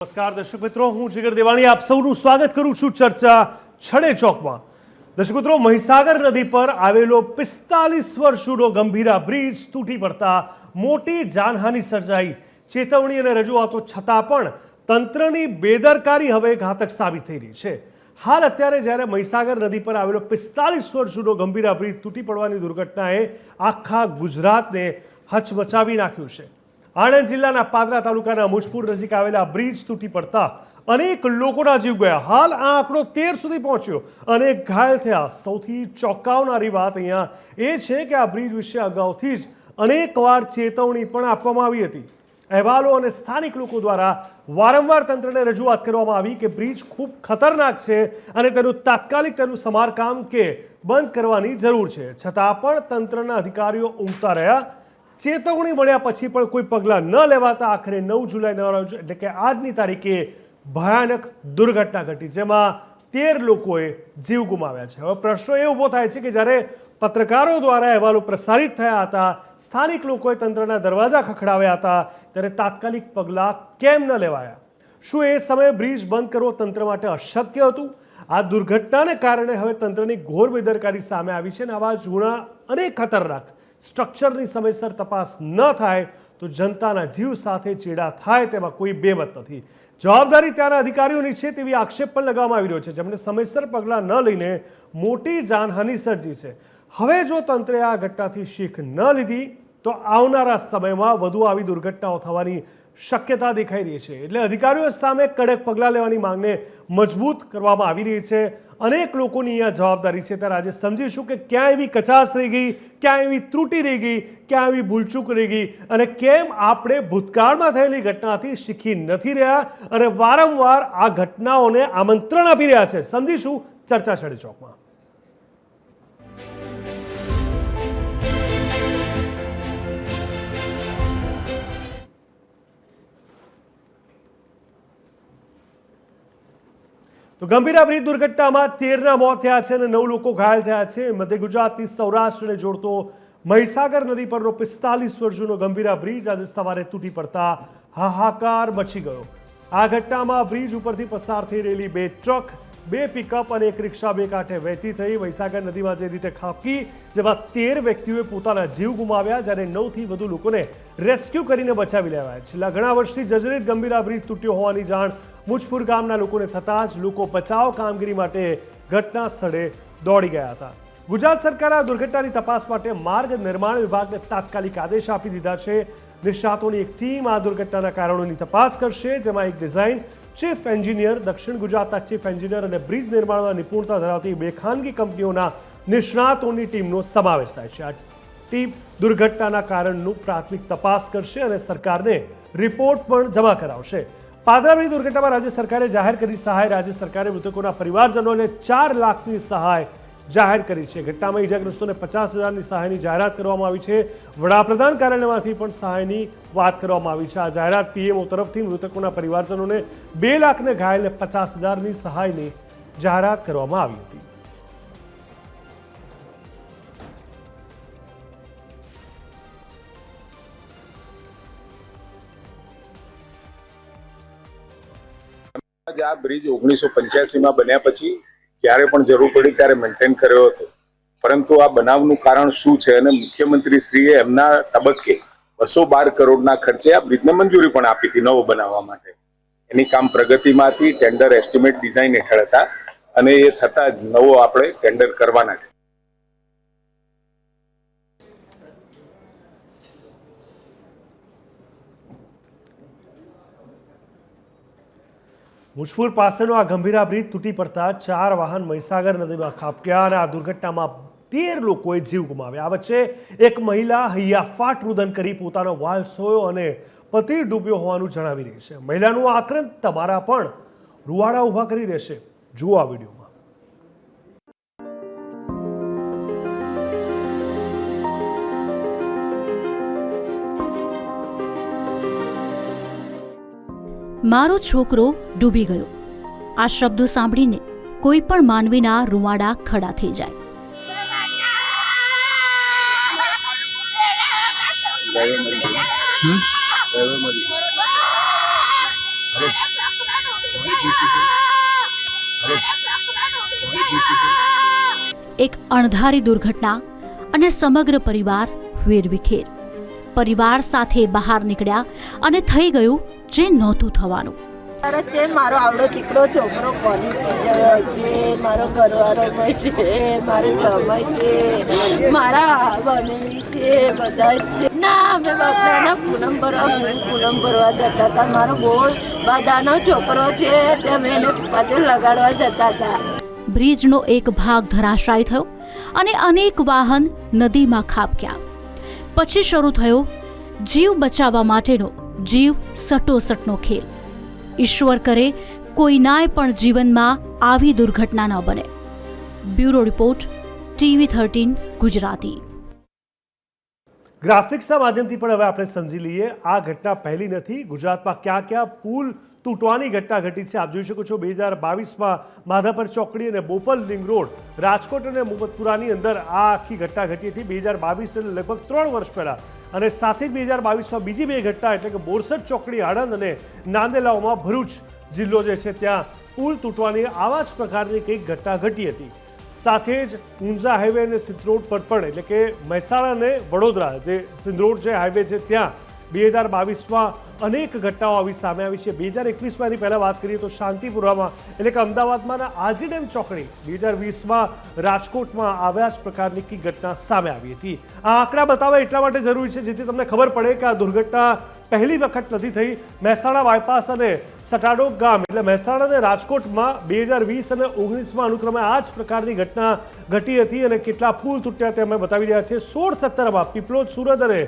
નમસ્કાર દર્શક મિત્રો, હું જીગર દેવાણી આપ સૌનું સ્વાગત કરું છું ચર્ચા છડે ચોકમાં। દર્શક મિત્રો, મહીસાગર નદી પર આવેલો 45 વર્ષ જૂનો ગંભીરા બ્રિજ તૂટી પડતા મોટી જાનહાનિ સર્જાઈ। ચેતવણી અને રજૂઆતો છતાં પણ તંત્રની બેદરકારી હવે ઘાતક સાબિત થઈ રહી છે। હાલ અત્યારે જ્યારે મહીસાગર નદી પર આવેલો 45 વર્ષ જૂનો ગંભીરા બ્રિજ તૂટી પડવાની દુર્ઘટનાએ આખા ગુજરાતને હચમચાવી નાખ્યું છે। આણંદ જિલ્લાના પાદરા તાલુકાના મુજપુર નજીક આવેલા બ્રિજ તૂટી પડતા અનેક લોકોના જીવ ગયા। હાલ આ આંકડો 13 સુધી પહોંચ્યો, અનેક ઘાયલ થયા। સૌથી ચોંકાવનારી વાત અહીંયા એ છે કે આ બ્રિજ વિશે અગાઉથી જ અનેકવાર ચેતવણી પણ આપવામાં આવી હતી। અહેવાલો અને સ્થાનિક લોકો દ્વારા વારંવાર તંત્રને રજૂઆત કરવામાં આવી કે બ્રિજ ખૂબ ખતરનાક છે અને તાત્કાલિક સમારકામ કે બંધ કરવાની જરૂર છે, છતાં પણ તંત્રના અધિકારીઓ ઊંઘતા રહ્યા। ચેતવણી મળ્યા પછી પણ કોઈ પગલાં ન લેવાતા આખરે 9 જુલાઈના રોજ એટલે કે આજની તારીખે ભયાનક દુર્ઘટના ઘટી, જેમાં 13 લોકોએ જીવ ગુમાવ્યા છે। હવે પ્રશ્ન એ ઊભો થાય છે કે જ્યારે પત્રકારો દ્વારા અહેવાલો પ્રસારિત થયા હતા, સ્થાનિક લોકોએ તંત્રના દરવાજા ખખડાવ્યા હતા, ત્યારે તાત્કાલિક પગલાં કેમ ન લેવાયા? શું એ સમયે બ્રિજ બંધ કરવો તંત્ર માટે અશક્ય હતું? આ દુર્ઘટનાને કારણે હવે તંત્રની ઘોર બેદરકારી સામે આવી છે અને આવા જૂના અને ખતરનાક સ્ટ્રક્ચરની સમયસર તપાસ ન થાય તો જનતાના જીવ સાથે ચેડા થાય તેમાં કોઈ બેમત નથી। જવાબદારી ત્યાંના અધિકારીઓની છે તેવી આક્ષેપ પણ લગાવવામાં આવી રહ્યો છે, જેમણે સમયસર પગલાં ન લઈને મોટી જાનહાનિ સર્જી છે। હવે જો તંત્રે આ ઘટનાથી શીખ ન લીધી તો આવનારા સમયમાં વધુ આવી દુર્ઘટનાઓ થવાની શક્યતા દેખાઈ રહી છે। એટલે અધિકારીઓ સામે કડક પગલાં લેવાની માંગને મજબૂત કરવામાં આવી રહી છે। અનેક લોકોની અહીંયા જવાબદારી છે, ત્યારે આજે સમજીશું કે ક્યાં એવી કચાશ રહી ગઈ, ક્યાં એવી ત્રુટિ રહી ગઈ, ક્યાં એવી ભૂલચૂક રહી ગઈ અને કેમ આપણે ભૂતકાળમાં થયેલી ઘટનાથી શીખી નથી રહ્યા અને વારંવાર આ ઘટનાઓને આમંત્રણ આપી રહ્યા છે। સમજીશું ચર્ચા છડે ચોકમાં। તો ગંભીરા બ્રિજ દુર્ઘટનામાં 13ના મોત થયા છે અને 9 લોકો ઘાયલ થયા છે। મધ્ય ગુજરાતથી સૌરાષ્ટ્રને જોડતો મહીસાગર નદી પરનો 45 વર્ષ જૂનો ગંભીરા બ્રિજ આજે સવારે તૂટી પડતા હાહાકાર મચી ગયો। આ ઘટનામાં બ્રિજ ઉપરથી પસાર થઈ રહેલી 2 ટ્રક, 2 પિકઅપ અને 1 રિક્ષા બે કાંઠે વહેતી થઈ મહીસાગર નદીમાં જે રીતે ખાબકી, જેમાં 13 વ્યક્તિઓએ પોતાના જીવ ગુમાવ્યા, જ્યારે 9થી વધુ લોકોને રેસ્ક્યુ કરીને બચાવી લેવાયા। છેલ્લા ઘણા વર્ષથી જર્જરિત ગંભીરા બ્રિજ તૂટ્યો હોવાની જાણ મુજપુર ગામના લોકોને થતાં જ લોકો બચાવ કામગીરી માટે ઘટના સ્થળે દોડી ગયા હતા। ગુજરાત સરકારે આ દુર્ઘટનાની તપાસ માટે માર્ગ નિર્માણ વિભાગને તાત્કાલિક આદેશ આપી દીધા છે। નિષ્ણાતોની એક ટીમ આ દુર્ઘટનાના કારણોની તપાસ કરશે, જેમાં એક ડિઝાઇન ચીફ એન્જિનિયર, દક્ષિણ ગુજરાતના ચીફ એન્જિનિયર અને બ્રિજ નિર્માણમાં નિપુણતા ધરાવતી 2 ખાનગી કંપનીઓના નિષ્ણાતોની ટીમનો સમાવેશ થાય છે। આ ટીમ દુર્ઘટનાના કારણનું પ્રાથમિક તપાસ કરશે અને સરકારને રિપોર્ટ પણ જમા કરાવશે। પાદરા બ્રિજ દુર્ઘટનામાં રાજ્ય સરકારે જાહેર કરી સહાય। રાજ્ય સરકારે મૃતકોના પરિવારજનોને 4 લાખની સહાય જાહેર કરી છે। ઘટનામાં ઇજાગ્રસ્તોને 50,000ની સહાયની જાહેરાત કરવામાં આવી છે। વડાપ્રધાન કાર્યાલયમાંથી પણ સહાયની વાત કરવામાં આવી છે। આ જાહેરાત પીએમઓ તરફથી મૃતકોના પરિવારજનોને 2 લાખ ને ઘાયલને 50,000ની સહાયની જાહેરાત કરવામાં આવી હતી। આ બ્રિજ 1985માં બન્યા પછી જ્યારે પણ જરૂર પડી ત્યારે મેન્ટેન કર્યો હતો, પરંતુ આ બનાવનું કારણ શું છે અને મુખ્યમંત્રી શ્રીએ એમના તબક્કે 212 કરોડના ખર્ચે આ બ્રિજને મંજૂરી પણ આપી હતી નવો બનાવવા માટે। એની કામ પ્રગતિમાં હતી, ટેન્ડર એસ્ટિમેટ ડિઝાઇન હેઠળ હતા અને એ થતાં જ નવો આપણે ટેન્ડર કરવાના છે। મુજપુર પાસેનો આ ગંભીરા બ્રિજ તૂટી પડતા 4 વાહન મહીસાગર નદીમાં ખાબક્યા અને આ દુર્ઘટનામાં 13 લોકોએ જીવ ગુમાવ્યા। આ વચ્ચે એક મહિલા હૈયાફાટ રુદન કરી પોતાનો વાલ સોયો અને પતિ ડૂબ્યો હોવાનું જણાવી રહી છે। મહિલાનું આક્રંદ તમારા પણ રૂવાડા ઊભા કરી દેશે। જુઓ આ વિડીયોમાં। મારો છોકરો ડૂબી ગયો, આ શબ્દો સાંભળીને કોઈ પણ માનવીના રૂવાડા ખડા થઈ જાય। એક અણધારી દુર્ઘટના અને સમગ્ર પરિવાર વેરવિખેર. પરિવાર સાથે બહાર નીકળ્યા અને થઈ ગયું જે નહોતું થવાનું. છે મારો આવડો દીકરો છોકરો કોલેજ ગયો છે, મારો ઘરવાળો છે, મારો જમાઈ છે, મારા બનેવી છે, બધા છે. ના અમે બાપડાના પૂનમ ભરવા જતા હતા. મારો બહુ બધાનો છોકરો છે તે અમે એને પતે લગાડવા જતા હતા. બ્રિજનો એક ભાગ ધરાશાયી થયો અને અનેક વાહન નદીમાં ખાબક્યા. પછી શરૂ થયો જીવ બચાવવા માટેનો જીવ સટોસટનો ખેલ. ઈશ્વર કરે કોઈનાય પણ જીવનમાં આવી દુર્ઘટના ન બને. Bureau report, TV13 Gujarati. ગ્રાફિક્સના માધ્યમથી પણ હવે આપણે સમજી લઈએ આ ઘટના પહેલી નથી. ગુજરાતમાં ક્યાં ક્યાં પુલ તૂટવાની ઘટના ઘટી છે આપ જોઈ શકો છો. 2022માં માધાપર ચોકડી અને બોપલ રિંગ રોડ, રાજકોટ અને મોહમ્મદપુરાની અંદર આ આખી ઘટના ઘટી હતી 2022 એટલે લગભગ 3 વર્ષ પહેલા. અને સાથે જ 2022માં બીજી બે ઘટના એટલે કે બોરસદ ચોકડી આણંદ અને નાંદેલાઓમાં ભરૂચ જિલ્લો જે છે ત્યાં પુલ તૂટવાની આવા જ પ્રકારની કંઈક ઘટના ઘટી હતી. સાથે જ ઊંઝા હાઈવે અને સિંધરોડ પર પણ એટલે કે મહેસાણા અને વડોદરા જે સિંધરોડ જે હાઈવે છે ત્યાં 2022માં અનેક ઘટનાઓ આવી સામે આવી છે. 2021માં એની પહેલાં વાત કરીએ તો શાંતિપુરામાં એટલે કે અમદાવાદમાં આજી ડેમ ચોકડી, 2020માં રાજકોટમાં આવ્યા જ પ્રકારની કંઈક ઘટના સામે આવી હતી. આ આંકડા બતાવવા એટલા માટે જરૂરી છે જેથી તમને ખબર પડે કે આ દુર્ઘટના પહેલી વખત નથી થઈ. મહેસાણા બાયપાસ અને સટાડોક ગામ એટલે મહેસાણા અને રાજકોટમાં 2020 અને 19માં અનુક્રમે આ જ પ્રકારની ઘટના ઘટી હતી અને કેટલા પુલ તૂટ્યા તે અમે બતાવી રહ્યા છીએ. 16-17માં પીપલોદ, સુરત અને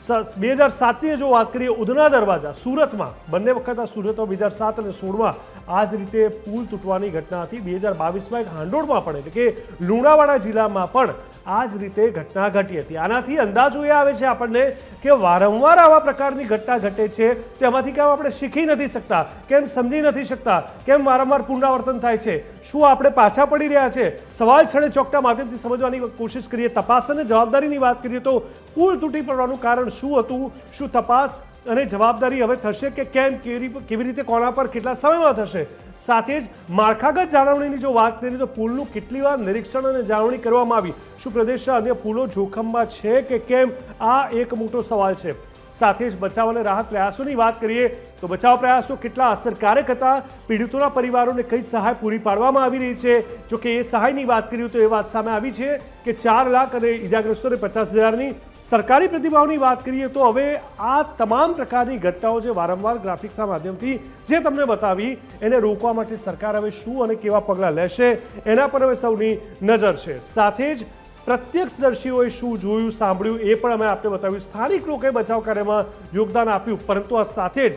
2007ની જો વાત કરીએ ઉધના દરવાજા સુરતમાં, બંને વખત આ સુરતમાં 2007 અને 16માં આ જ રીતે પુલ તૂટવાની ઘટના હતી. 2022માં એક હાંડોળમાં પણ એટલે કે લુણાવાડા જિલ્લામાં પણ આ જ રીતે ઘટના ઘટી હતી. આનાથી અંદાજો એ આવે છે આપણને કે વારંવાર આવા પ્રકારની ઘટના ઘટે છે તેમાંથી કેમ આપણે શીખી નથી શકતા, કેમ સમજી નથી શકતા, કેમ વારંવાર પુનરાવર્તન થાય છે, શું આપણે પાછા પડી રહ્યા છે? સવાલ છડે ચોકના માધ્યમથી સમજવાની કોશિશ કરીએ. તપાસ અને જવાબદારીની વાત કરીએ તો પુલ તૂટી પડવાનું કારણ શું હતું? શું તપાસ અને જવાબદારી હવે થશે કે કેમ, કેવી રીતે, કોના પર, કેટલા સમયમાં થશે? સાથે જ માળખાગત જાળવણીની જો વાત કરીએ તો પુલનું કેટલી વાર નિરીક્ષણ અને જાળવણી કરવામાં આવી? શું પ્રદેશના અન્ય પુલો જોખમમાં છે કે કેમ? આ એક મોટો સવાલ છે. સાથે જ બચાવ અને રાહત પ્રયાસોની વાત કરીએ તો બચાવ પ્રયાસો કેટલા અસરકારક હતા? પીડિતોના પરિવારોને કઈ સહાય પૂરી પાડવામાં આવી રહી છે? જો કે એ સહાયની વાત કરીએ તો એ વાત સામે આવી છે કે 4 લાખ અને ઈજાગ્રસ્તોને 50,000ની. સરકારી પ્રતિભાવની વાત કરીએ તો હવે આ તમામ પ્રકારની ઘટનાઓ જે વારંવાર ગ્રાફિક્સના માધ્યમથી જે તમને બતાવી એને રોકવા માટે સરકાર હવે શું અને કેવા પગલાં લેશે એના પર હવે સૌની નજર છે. સાથે જ પ્રત્યક્ષદર્શીઓએ શું જોયું, સાંભળ્યું એ પણ અમે આપને બતાવ્યું. સ્થાનિક લોકોએ બચાવ કાર્યમાં યોગદાન આપ્યું, પરંતુ આ સાથે જ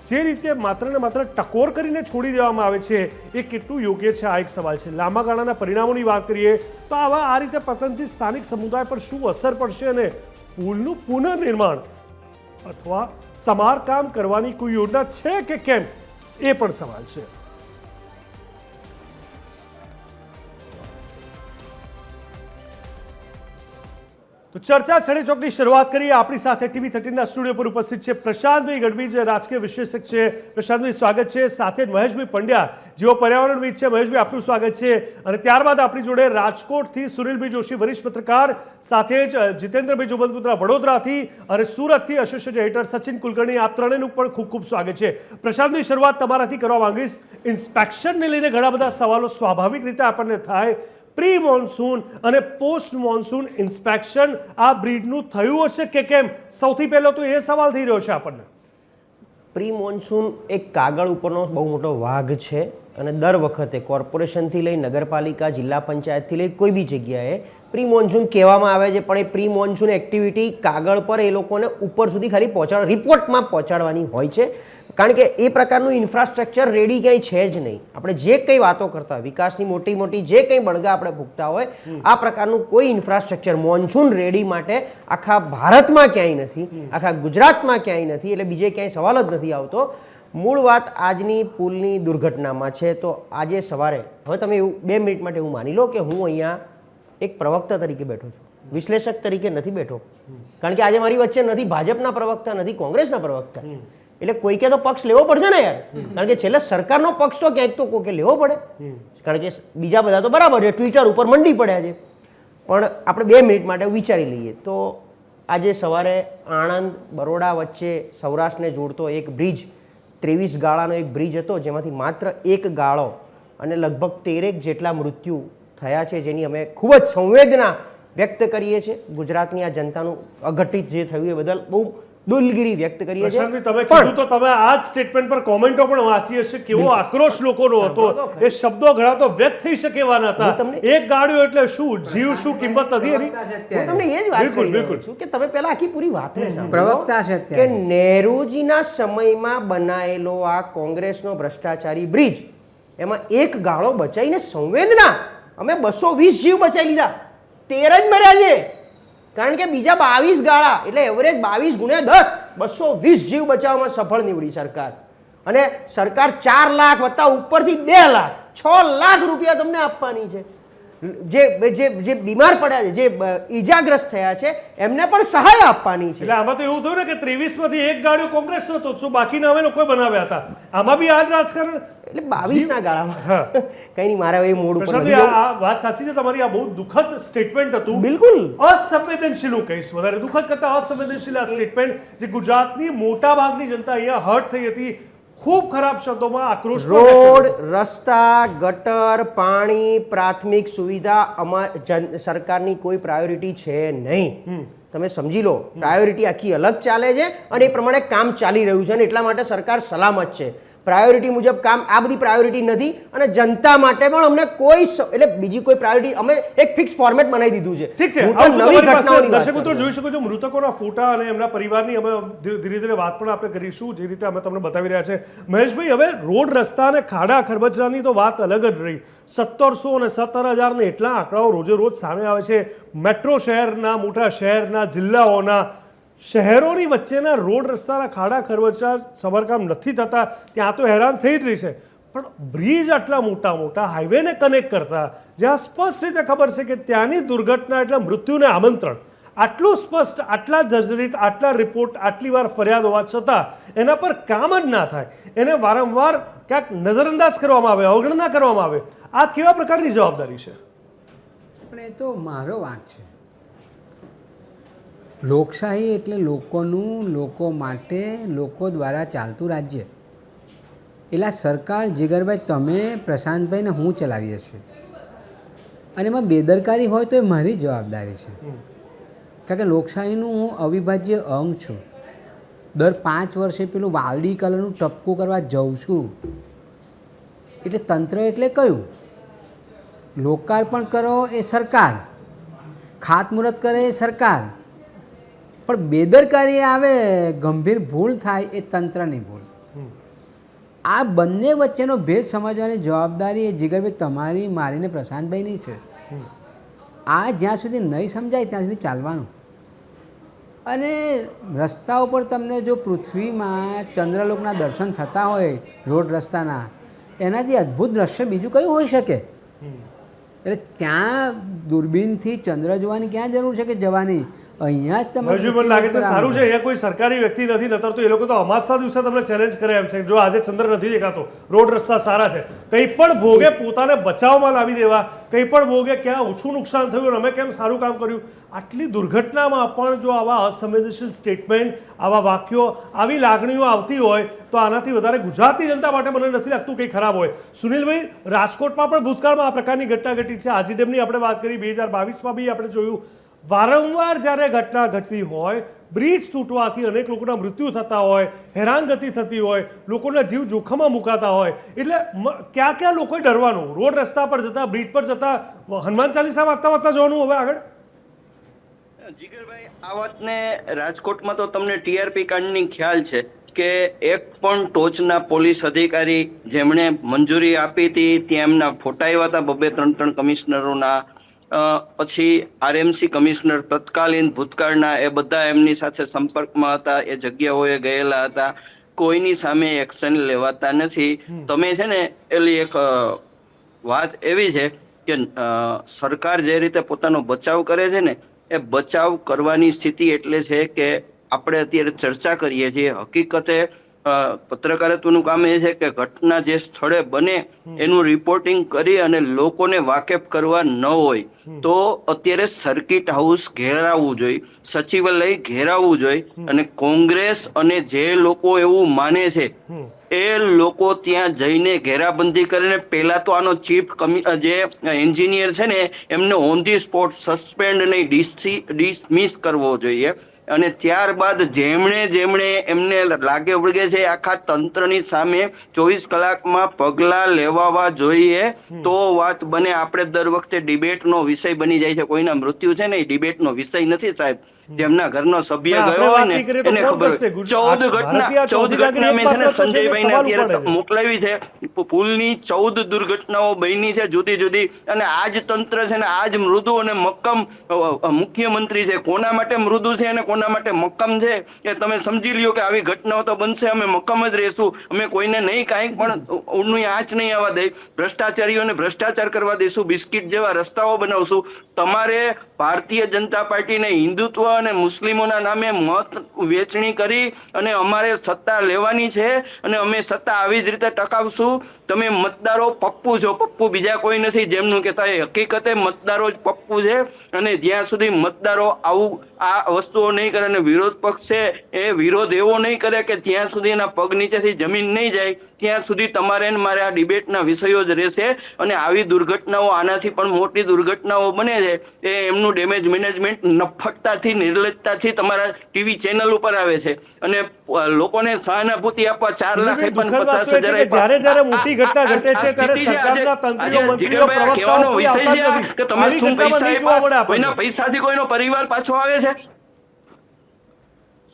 જે રીતે માત્ર ને માત્ર ટકોર કરીને છોડી દેવામાં આવે છે એ કેટલું યોગ્ય છે આ એક સવાલ છે. લાંબા ગાળાના પરિણામોની વાત કરીએ તો આ રીતે પતનથી સ્થાનિક સમુદાય પર શું અસર પડશે અને પુલનું પુનર્નિર્માણ અથવા સમારકામ કરવાની કોઈ યોજના છે કે કેમ એ પણ સવાલ છે. તો ચર્ચા છડે ચોકની શરૂઆત કરીએ. આપણી સાથે TV13ના સ્ટુડિયો પર ઉપસ્થિત છે પ્રશાંતભાઈ ગઢવી, જે રાજકીય વિશ્લેષક છે. પ્રશાંતભાઈ સ્વાગત છે. સાથે જ મહેશભાઈ પંડ્યા જેઓ પર્યાવરણવિદ છે. મહેશભાઈ આપનું સ્વાગત છે. અને ત્યારબાદ આપણી જોડે રાજકોટથી સુનિલભાઈ જોશી વરિષ્ઠ પત્રકાર, સાથે જ જીતેન્દ્રભાઈ જોબલપુત્રા વડોદરાથી અને સુરતથી એસોસિએટ એડિટર સચિન કુલકર્ણી. આપ ત્રણેયનું પણ ખૂબ ખૂબ સ્વાગત છે. પ્રશાંતભાઈ શરૂઆત તમારાથી કરવા માંગીશ. ઇન્સ્પેક્શનને લઈને ઘણા બધા સવાલો સ્વાભાવિક રીતે આપણને થાય. પ્રી મોન્સૂન અને પોસ્ટ મોન્સૂન ઇન્સ્પેક્શન આ બ્રિજનું થયું હશે કે કેમ? સૌથી પહેલો તો એ સવાલ થઈ રહ્યો છે આપણને. પ્રી મોન્સૂન એક કાગળ ઉપરનો બહુ મોટો વાઘ છે અને દર વખતે કોર્પોરેશનથી લઈ નગરપાલિકા, જિલ્લા પંચાયતથી લઈ કોઈ બી જગ્યાએ પ્રી મોન્સૂન કહેવામાં આવે છે, પણ એ પ્રી મોન્સૂન એક્ટિવિટી કાગળ પર એ લોકોને ઉપર સુધી ખાલી રિપોર્ટમાં પહોંચાડવાની હોય છે. કારણ કે એ પ્રકારનું ઇન્ફ્રાસ્ટ્રક્ચર રેડી ક્યાંય છે જ નહીં. આપણે જે કંઈ વાતો કરતા હોય, વિકાસની મોટી મોટી જે કંઈ બળગા આપણે ભૂગતા હોય, આ પ્રકારનું કોઈ ઇન્ફ્રાસ્ટ્રક્ચર મોન્સૂન રેડી માટે આખા ભારતમાં ક્યાંય નથી, આખા ગુજરાતમાં ક્યાંય નથી. એટલે બીજે ક્યાંય સવાલ જ નથી આવતો. મૂળ વાત આજની પુલની દુર્ઘટનામાં છે. તો આજે સવારે હવે તમે એવું 2 મિનિટ માટે એવું માની લો કે હું અહીંયા એક પ્રવક્તા તરીકે બેઠો છું, વિશ્લેષક તરીકે નથી બેઠો. કારણ કે આજે મારી વચ્ચે નથી ભાજપના પ્રવક્તા, નથી કોંગ્રેસના પ્રવક્તા. એટલે કોઈકે તો પક્ષ લેવો પડશે ને યાર, કારણ કે છેલ્લે સરકારનો પક્ષ તો ક્યાંક તો કોકે લેવો પડે, કારણ કે બીજા બધા તો બરાબર છે, ટ્વિટર ઉપર મંડી પડ્યા છે. પણ આપણે 2 મિનિટ માટે વિચારી લઈએ તો આજે સવારે આણંદ બરોડા વચ્ચે સૌરાષ્ટ્રને જોડતો એક બ્રિજ, 23 ગાળાનો એક બ્રિજ હતો, જેમાંથી માત્ર 1 ગાળો અને લગભગ 13 જેટલા મૃત્યુ થયા છે, જેની અમે ખૂબ જ સંવેદના વ્યક્ત કરીએ છીએ. ગુજરાતની આ જનતાનું અઘટિત જે થયું એ બદલ બહુ દિલગીરી વ્યક્ત કરીએ છીએ. પ્રશાંતભાઈ, તમે કીધું તો તમે આ જ સ્ટેટમેન્ટ પર કોમેન્ટો પણ વાંચી હશે, કેવો આક્રોશ લોકોનો હતો. એ શબ્દો ઘણા તો વ્યક્ત થઈ શકે એવા નહોતા. એક ગાડીઓ એટલે શું, જીવ શું કિંમત નથી એની. હું તમને એ જ વાત કરી રહ્યો છું કે તમે પહેલા આખી પૂરી વાતને સાંભળો કે નહેરુજીના સમયમાં બનાયેલો આ કોંગ્રેસનો ભ્રષ્ટાચારી બ્રિજ, એમાં 1 ગાળો બચાવીને સંવેદના અમે 220 જીવ બચાવી લીધા, 13 જ મર્યા છે, કારણ કે બીજા 22 ગાળા એટલે એવરેજ 22 ગુણ્યા 10 220 જીવ બચાવવામાં સફળ નીવડી સરકાર. અને સરકાર 4 લાખ વત્તા ઉપરથી 2 લાખ 6 લાખ રૂપિયા તમને આપવાની છે. જે બીમાર પડ્યા છે, જે ઈજાગ્રસ્ત થયા છે, એમને પણ સહાય આપવાની છે. એટલે આમાં તો એવું થયું ને કે 23 માંથી 1 ગાડીઓ કોંગ્રેસ હતો, શું બાકીના અમે લોકોએ બનાવ્યા હતા. આમાં બી આ જ રાજકારણ. એટલે 22 ના ગાળામાં કઈ નહીં, મારે એ મોડ ઉપર આ વાત સાચી છે તમારી. આ બહુ દુઃખદ સ્ટેટમેન્ટ હતું, બિલકુલ અસંવેદનશીલ. હું કહીશ વધારે દુઃખદ કરતા અસંવેદનશીલ આ સ્ટેટમેન્ટ, જે ગુજરાતની મોટા ભાગની જનતા અહીંયા હર્ટ થઈ હતી. ખૂબ ખરાબ શબ્દોમાં આક્રોશ. રોડ, રસ્તા, ગટર, પાણી, પ્રાથમિક સુવિધા સરકારની કોઈ પ્રાયોરિટી છે નહીં. તમે સમજી લો, પ્રાયોરિટી આખી અલગ ચાલે છે અને એ પ્રમાણે કામ ચાલી રહ્યું છે અને એટલા માટે સરકાર સલામત છે. પ્રાયોરિટી મુજબ કામ, આ બધી પ્રાયોરિટી નથી અને જનતા માટે પણ અમને કોઈ એટલે બીજી કોઈ પ્રાયોરિટી, અમે એક ફિક્સ ફોર્મેટ બનાવી દીધું છે. ઠીક છે, હું તો નવી ઘટનાઓની વાત દર્શક મિત્રો જોઈ શકો છો મૃતકોના ફોટા અને એમના પરિવારની અમે ધીરે ધીરે વાત પણ આપણે કરીશું, જે રીતે અમે તમને બતાવી રહ્યા છે. મહેશભાઈ, હવે રોડ, રસ્તા અને ખાડા ખરબચડાની તો વાત અલગ જ રહી. 1700 અને 17,000 ને એટલા આંકડાઓ રોજે રોજ સામે આવે છે. મેટ્રો શહેરના, મોટા શહેરના, જિલ્લાઓના, શહેરોની વચ્ચેના રોડ, રસ્તાના ખાડા ખરબચડા સમારકામ નથી થતા, ત્યાં તો હેરાન થઈ જ રહી છે. પણ બ્રિજ આટલા મોટા મોટા હાઈવેને કનેક્ટ કરતા, જ્યાં સ્પષ્ટ રીતે ખબર છે કે ત્યાંની દુર્ઘટના એટલે મૃત્યુને આમંત્રણ, આટલું સ્પષ્ટ, આટલા જર્જરિત, આટલા રિપોર્ટ, આટલી વાર ફરિયાદ હોવા છતાં એના પર કામ જ ના થાય, એને વારંવાર ક્યાંક નજરઅંદાજ કરવામાં આવે, અવગણના કરવામાં આવે. આ કેવા પ્રકારની જવાબદારી છે? પણ એ તો મારો વાંક છે. લોકશાહી એટલે લોકોનું, લોકો માટે, લોકો દ્વારા ચાલતું રાજ્ય. એટલે સરકાર, જીગરભાઈ, તમે, પ્રશાંતભાઈ ને હું ચલાવીએ છીએ અને એમાં બેદરકારી હોય તો એ મારી જવાબદારી છે, કારણ કે લોકશાહીનું હું અવિભાજ્ય અંગ છું. દર 5 વર્ષે પેલું વાલડી કલરનું ટપકું કરવા જાઉં છું. એટલે તંત્ર એટલે કયું? લોકાર્પણ કરો એ સરકાર, ખાતમુહૂર્ત કરે એ સરકાર, પણ બેદરકારી આવે, ગંભીર ભૂલ થાય એ તંત્રની ભૂલ. આ બંને વચ્ચેનો ભેદ સમજવાની જવાબદારી એ જીગરભાઈ તમારી, મારી ને પ્રશાંતભાઈની છે. આ જ્યાં સુધી નહીં સમજાય ત્યાં સુધી ચાલવાનું. અને રસ્તા ઉપર તમને જો પૃથ્વીમાં ચંદ્રલોકના દર્શન થતા હોય રોડ રસ્તાના, એનાથી અદ્ભુત દ્રશ્ય બીજું કયું હોઈ શકે? એટલે ત્યાં દૂરબીનથી ચંદ્ર જોવાની ક્યાં જરૂર છે કે જવાની? અહીંયા જ તમે મને લાગે છે સારું છે અહીંયા કોઈ સરકારી વ્યક્તિ નથી, નતર તો એ લોકો તો અમાસના દિવસે તમને ચેલેન્જ કરે એમ છે. જો આજે ચંદ્ર નથી દેખાતો, રોડ રસ્તા સારા છે, કંઈ પણ ભોગે પોતાને બચાવમાં લાવી દેવા, કંઈ પણ ભોગે ક્યાં ઓછું નુકસાન થયું, અમે કેમ સારું કામ કર્યું. આટલી દુર્ઘટનામાં પણ જો આવા અસંવેદનશીલ સ્ટેટમેન્ટ, આવા વાક્યો, આવી લાગણીઓ આવતી હોય તો આનાથી વધારે ગુજરાતની જનતા માટે મને નથી લાગતું કંઈ ખરાબ હોય. સુનિલભાઈ, રાજકોટમાં પણ ભૂતકાળમાં આ પ્રકારની ઘટના ઘટી છે. આજી ડેમની આપણે વાત કરી, 2022માં બી આપણે જોયું. વારંવાર જ્યારે ઘટના ઘટતી હોય, બ્રિજ તૂટવાથી અનેક લોકોના મૃત્યુ થતા હોય, હેરાનગતિ થતી હોય, લોકોના જીવ જોખમમાં મુકાતા હોય, એટલે ક્યાં ક્યાં લોકોએ ડરવાનું? રોડ રસ્તા પર જતા, બ્રિજ પર જતા, હનુમાન ચાલીસા વાંચતા વાંચતા જવાનું હવે આગળ? જીગરભાઈ, આ વાતને રાજકોટમાં તો તમને ટીઆરપી કાંડની ખ્યાલ છે કે એક પણ ટોચના પોલીસ અધિકારી જેમણે મંજૂરી આપી હતી ત્યાં એમના ફોટા આવ્યા હતા 2-3 કમિશનરોના. પછી આરએમસી કમિશનર તત્કાલીન ભૂતકાળના, એ બધા એમની સાથે સંપર્કમાં હતા, એ જગ્યાઓએ ગયેલા હતા. કોઈની સામે એક્શન લેવાતા નથી. તમે છે ને એલી એક વાત એવી છે કે સરકાર જે રીતે પોતાનો બચાવ કરે છે ને, એ બચાવ કરવાની સ્થિતિ એટલે છે કે આપણે અત્યારે ચર્ચા કરીએ છીએ, હકીકતે પત્રકારત્વનું કામ એ છે કે ઘટના જે સ્થળે બને એનું રિપોર્ટિંગ કરી અને લોકોને વાકેફ કરવા ન હોય તો અત્યારે સર્કિટ હાઉસ ઘેરાવવું જોઈએ, સચિવાલય ઘેરાવવું જોઈએ અને કોંગ્રેસ અને જે લોકો એવું માને છે એ લોકો ત્યાં જઈને ઘેરાબંધી કરીને પહેલા તો આનો ચીફ જે એન્જિનિયર છે ને એમને ઓન ધી સ્પોટ સસ્પેન્ડ નહીં ડિસમિસ કરવો જોઈએ અને ત્યારબાદ જેમણે એમને લાગે વળગે છે આખા તંત્રની સામે 24 કલાકમાં પગલાં લેવાવા જોઈએ તો વાત બને. આપણે દર વખતે ડિબેટનો વિષય બની જાય છે. કોઈના મૃત્યુ છે ને એ ડિબેટનો વિષય નથી સાહેબ. જેમના ઘરનો સભ્ય ગયો હોય ને એને ખબર હોય. 14 ઘટના મેં છે ને સંજયભાઈને અત્યારે મોકલાવી છે. પુલની 14 દુર્ઘટનાઓ બની છે જુદી જુદી અને આજ તંત્ર છે ને આજ મૃદુ અને મક્કમ મુખ્યમંત્રી છે. કોના માટે મૃદુ છે અને કોના માટે મક્કમ છે એ તમે સમજી લ્યો કે આવી ઘટનાઓ તો બનશે, અમે મક્કમ જ રહેશું. અમે કોઈને નહીં કાંઈ પણ ઊંડની આંચ નહીં આવવા દઈ. ભ્રષ્ટાચારીઓને ભ્રષ્ટાચાર કરવા દઈશું, બિસ્કિટ જેવા રસ્તાઓ બનાવશું. તમારે ભારતીય જનતા પાર્ટીને હિન્દુત્વ અને મુસ્લિમોના નામે મત વેચણી કરી અને અમારે સત્તા લેવાની છે અને અમે સત્તા આવી જ રીતે ટકાવશું. તમે મતદારો પપ્પુ છો, પપ્પુ બીજા કોઈ નથી જેમનું કહેતા એ હકીકતે મતદારો જ પપ્પુ છે અને જ્યાં સુધી મતદારો આવું આ વસ્તુઓ નહીં કરે અને વિરોધ પક્ષ છે એ વિરોધ એવો નહીં કરે કે ત્યાં સુધી એના પગ નીચેથી જમીન નહીં જાય ત્યાં સુધી તમારે મારે આ ડિબેટના વિષયો જ રહેશે. અને આવી દુર્ઘટનાઓ આનાથી પણ મોટી દુર્ઘટનાઓ બને છે એ એમનું ડેમેજ મેનેજમેન્ટ નફટતાથી નિર્લજ્જતાથી તમારા ટીવી ચેનલ ઉપર આવે છે અને લોકોને સહાનુભૂતિ આપવા 4,50,000 જ્યારે મોટી ઘટના ઘટે છે ત્યારે સરકારના તંત્રીઓ મંત્રીઓ કહેવાનો વિષય છે કે તમે શું પૈસા આપ્યા, કોઈના પૈસાથી કોઈનો પરિવાર પાછો આવે છે.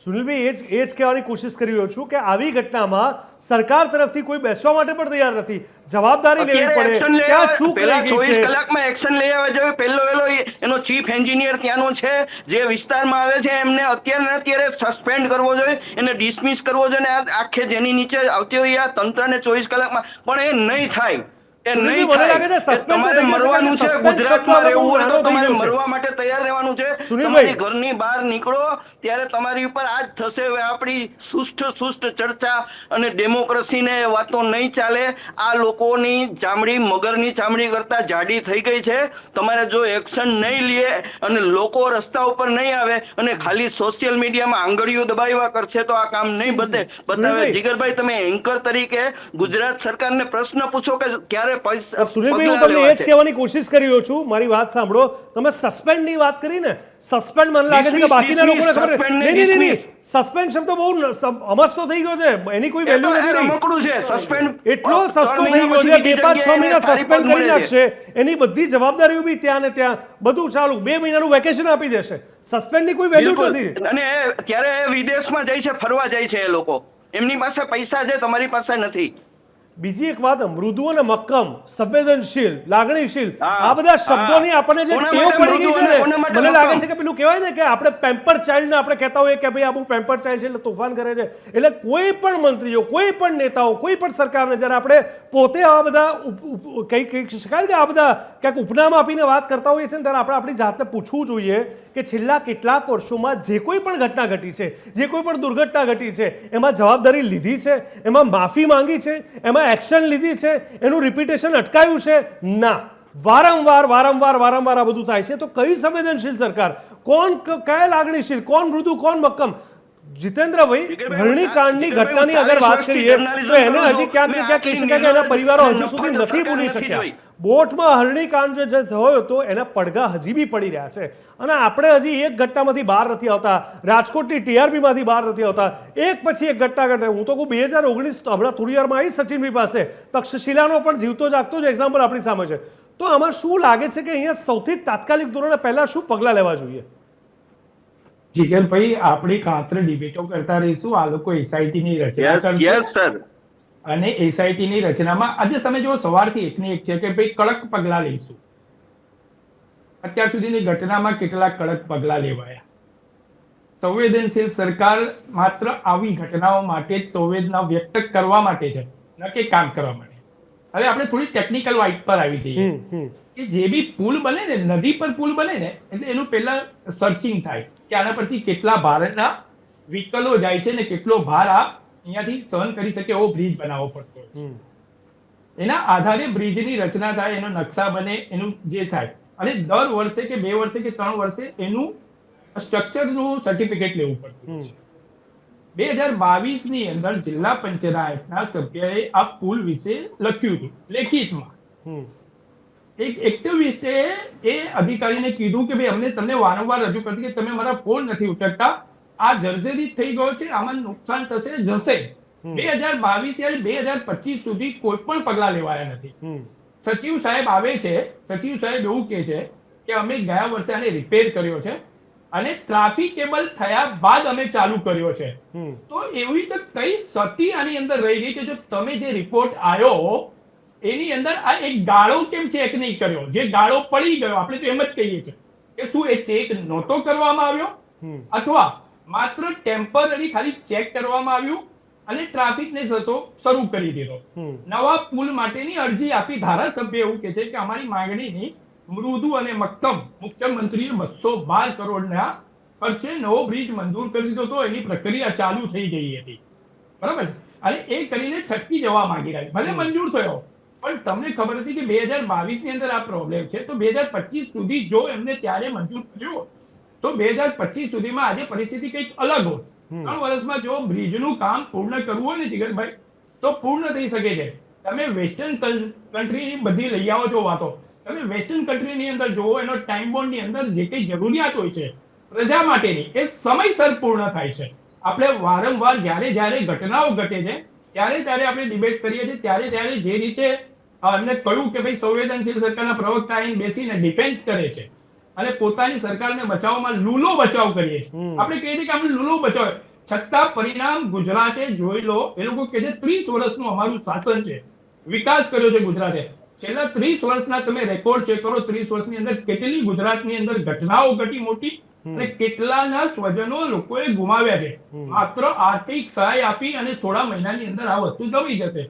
સુનિલભાઈ એ જ કહેવાની કોશિશ કરી રહ્યો છું કે આવી ઘટનામાં સરકાર તરફથી કોઈ બેસવા માટે પણ તૈયાર નથી. જવાબદારી લેવી પડે. ક્યાં ચૂક રહી ગઈ છે? 24 કલાકમાં એક્શન લઈ આવે જોઈએ. પહેલો એનો ચીફ એન્જિનિયર ત્યાંનો છે જે વિસ્તારમાં આવે છે એમને અત્યારે સસ્પેન્ડ કરવો જોઈએ, એને ડિસમિસ કરવો જોઈએ. આખે જેની નીચે આવતી હોય આ તંત્રને 24 કલાકમાં પણ એ નહીં થાય. તમારે મરવાનું છે, ગુજરાતમાં રહેવું હોય તો તમારે મરવા માટે તૈયાર રહેવાનું છે. તમારી ઘરની બહાર નીકળો ત્યારે તમારી ઉપર આ જ થશે. આપણી સુષ્ઠ ચર્ચા અને ડેમોક્રેસીને વાતો નહીં ચાલે. આ લોકોની ચામડી મગરની ચામડી કરતા જાડી થઈ ગઈ છે. તમારે જો એક્શન નહીં લે અને લોકો રસ્તા ઉપર નહીં આવે અને ખાલી સોશિયલ મીડિયામાં આંગળીઓ દબાવ્યા કરશે તો આ કામ નહીં બતાવે. જીગરભાઈ, તમે એન્કર તરીકે ગુજરાત સરકારને પ્રશ્ન પૂછો કે ક્યારે સુનિલભાઈ, હું તમને એ જ કહેવાની કોશિશ કરી રહ્યો છું. મારી વાત સાંભળો. તમે સસ્પેન્ડની વાત કરી ને, સસ્પેન્ડ મને લાગે છે કે બાકીના લોકોને ખબર નહીં. સસ્પેન્શન તો બહુ અમસ્તો થઈ ગયો છે, એની કોઈ વેલ્યુ નથી. એટલો સસ્તો થઈ ગયો છે 5-6 મહિના સસ્પેન્ડ કરી નાખશે, એની બધી જવાબદારીઓ બી ત્યાં ને ત્યાં બધું ચાલુ 2 મહિનાનું વેકેશન આપી દેશે. સસ્પેન્ડની કોઈ વેલ્યુ નથી. અને ત્યારે વિદેશમાં જાય છે, ફરવા જાય છે. એ લોકો એમની પાસે પૈસા છે, તમારી પાસે નથી. બીજી એક વાત, મૃદુ અને મક્કમ, સંવેદનશીલ, લાગણીશીલ, આ બધા શબ્દોની આપણને જે ટેવ પડી ગઈ છે ને, મને લાગે છે કે પેલું કહેવાય ને કે આપણે પેમ્પર ચાઇલ્ડને આપણે કહેતા હોઈએ કે ભાઈ આ બહુ પેમ્પર ચાઇલ્ડ છે એટલે તોફાન કરે છે. એટલે કોઈ પણ મંત્રીઓ, કોઈ પણ નેતાઓ, કોઈ પણ સરકારને જ્યારે આપણે પોતે આવા બધા કહી શકાય કે આ બધા ક્યાંક ઉપનામ આપીને વાત કરતા હોઈએ છીએ ને ત્યારે આપણે આપણી જાતને પૂછવું જોઈએ કે છેલ્લા કેટલાક વર્ષોમાં જે કોઈ પણ ઘટના ઘટી છે, જે કોઈ પણ દુર્ઘટના ઘટી છે, એમાં જવાબદારી લીધી છે, એમાં માફી માંગી છે, એમાં એક્શન લીધી છે, એનું રિપીટેશન અટકાયું છે? ના. વારંવાર આ બધું થાય છે. તો કઈ સંવેદનશીલ સરકાર? કોણ કયા લાગણીશીલ? કોણ મૃદુ? કોણ મક્કમ? જીતેન્દ્રભાઈ, હરણીકાંડની ઘટનાની અગર વાત કરીએ તો એને હજી ક્યાંક ને ક્યાંક કહી શકાય કે એના પરિવારો હજુ સુધી નથી ભૂલી શક્યા. બોટમાં હરણીકાંડ જે થયો હતો એના પડઘા હજી બી પડી રહ્યા છે અને આપણે હજી એક ઘટનામાંથી બહાર નથી આવતા. રાજકોટની ટીઆરપીમાંથી બહાર નથી આવતા. એક પછી એક ઘટના ઘટે. હું તો કહું 2019 હમણાં થોડી વારમાં આવી સચિનભાઈ પાસે તક્ષશિલાનો પણ જીવતો જાગતો જ એક્ઝામ્પલ આપણી સામે છે. તો આમાં શું લાગે છે કે અહીંયા સૌથી તાત્કાલિક ધોરણે પહેલા શું પગલાં લેવા જોઈએ? જીગરભાઈ, આપણે કાંતરે ડિબેટો કરતા રહીશું. આ લોકો એસઆઈટી ની રચના કરશે અને એસઆઈટી ની રચનામાં આજે તમે જો સવારથી એકની એક છે કે ભાઈ કડક પગલાં લઈશું. અત્યાર સુધીની ઘટનામાં કેટલા કડક પગલાં લેવાયા. સંવેદનશીલ સરકાર માત્ર આવી ઘટનાઓ માટે જ સંવેદના વ્યક્ત કરવા માટે છે, ન કે કામ કરવા માટે. હવે આપણે થોડી ટેકનિકલ વાઇટ પર આવી જઈએ કે જે બી પુલ બને ને, નદી પર પુલ બને ને, એટલે એનું પહેલા સર્ચિંગ થાય કે આના પરથી કેટલા ભારના વ્હીકલો જાય છે ને કેટલો ભાર આ અહીંયાથી સહન કરી શકે એવો બ્રિજ બનાવવો પડતો હોય છે. એના આધારે બ્રિજની રચના થાય, એનો નકશા બને, એનું જે થાય, અને દર વર્ષે કે 2 વર્ષે કે 3 વર્ષે એનું સ્ટ્રક્ચરનું સર્ટિફિકેટ લેવું પડતું હોય છે. 2022 ની અંદર જિલ્લા પંચાયતના સભ્યએ આ પુલ વિશે લખ્યું હતું લેખિતમાં. એક એક્ટિવિસ્ટે એ અધિકારીને કીધું કે ભાઈ અમને તમને વારંવાર રજૂ કરતી કે તમે મારા ફોન નથી ઉઠકતા, આ જર્જરિત થઈ ગયો છે, આમાં નુકસાન થશે, જશે. 2022 થી 2025 સુધી કોઈ પણ પગલા લેવાયા નથી. સચિવ સાહેબ આવે છે, સચિવ સાહેબ એવું કહે છે કે અમે ગયા વર્ષે આને રિપેર કર્યો છે અને ટ્રાફિકેબલ થયા બાદ અમે ચાલુ કર્યો છે. તો એવી તો કઈ સતી આની અંદર રહી ગઈ કે જો તમે જે રિપોર્ટ આવ્યો એની અંદર આ એક ગાળો કેમ ચેક નહીં કર્યો? જે ગાળો પડી ગયો, આપણે તો એમ જ કહીએ છીએ કે શું એ ચેક નહોતો કરવામાં આવ્યો અથવા માત્ર ટેમ્પરરી ખાલી ચેક કરવામાં આવ્યું અને ટ્રાફિકને જતો શરૂ કરી દીધો. નવા પુલ માટેની અરજી આપી ધારાસભ્ય એવું કે છે કે અમારી માંગણીની મૃદુ અને મક્કમ મુખ્યમંત્રીએ 212 કરોડના ખર્ચે નવો બ્રિજ મંજૂર કરી દીધો હતો. એની પ્રક્રિયા ચાલુ થઈ ગઈ હતી, બરાબર, અને એ કરીને છટકી જવા માંગી રહ્યા. ભલે મંજૂર થયો, પણ તમને ખબર હતી કે 2022 ની અંદર આ પ્રોબ્લેમ છે, તો 2025 સુધી જો એમને ત્યારે મંજૂર કર્યો તો 2025 સુધીમાં આજે પરિસ્થિતિ કંઈક અલગ હોત. 3 વર્ષમાં જો બ્રિજનું કામ પૂર્ણ કરવું હોય ને જીગરભાઈ, તો પૂર્ણ થઈ શકે છે. તમે વેસ્ટર્ન કન્ટ્રીની બધી લઈ આવો છો વાતો, તમે વેસ્ટર્ન કન્ટ્રીની અંદર જોવો, એનો ટાઈમ બોન્ડની અંદર જે કંઈ જરૂરિયાત હોય છે પ્રજા માટેની એ સમયસર પૂર્ણ થાય છે. આપણે વારંવાર જ્યારે ઘટનાઓ ઘટે છે ત્યારે આપણે ડિબેટ કરીએ છીએ, ત્યારે જે રીતે એમને કહ્યું કે ભાઈ સંવેદનશીલ સરકારના પ્રવક્તા આવીને બેસીને ડિફેન્સ કરે છે અને પોતાની સરકારને બચાવવામાં લૂલો બચાવ કરીએ છીએ. આપણે કહીએ છીએ કે આપણે લૂલો બચાવ, છતાં પરિણામ ગુજરાતે જોઈ લો. એ લોકો કહે છે 30 વર્ષનું અમારું શાસન છે, વિકાસ કર્યો છે ગુજરાતે. છેલ્લા 30 વર્ષના તમે રેકોર્ડ ચેક કરો, 30 વર્ષની અંદર કેટલી ગુજરાતની અંદર ઘટનાઓ ઘટી મોટી અને કેટલાના સ્વજનો લોકોએ ગુમાવ્યા છે. માત્ર આર્થિક સહાય આપી અને થોડા મહિનાની અંદર આ વસ્તુ દબાઈ જશે.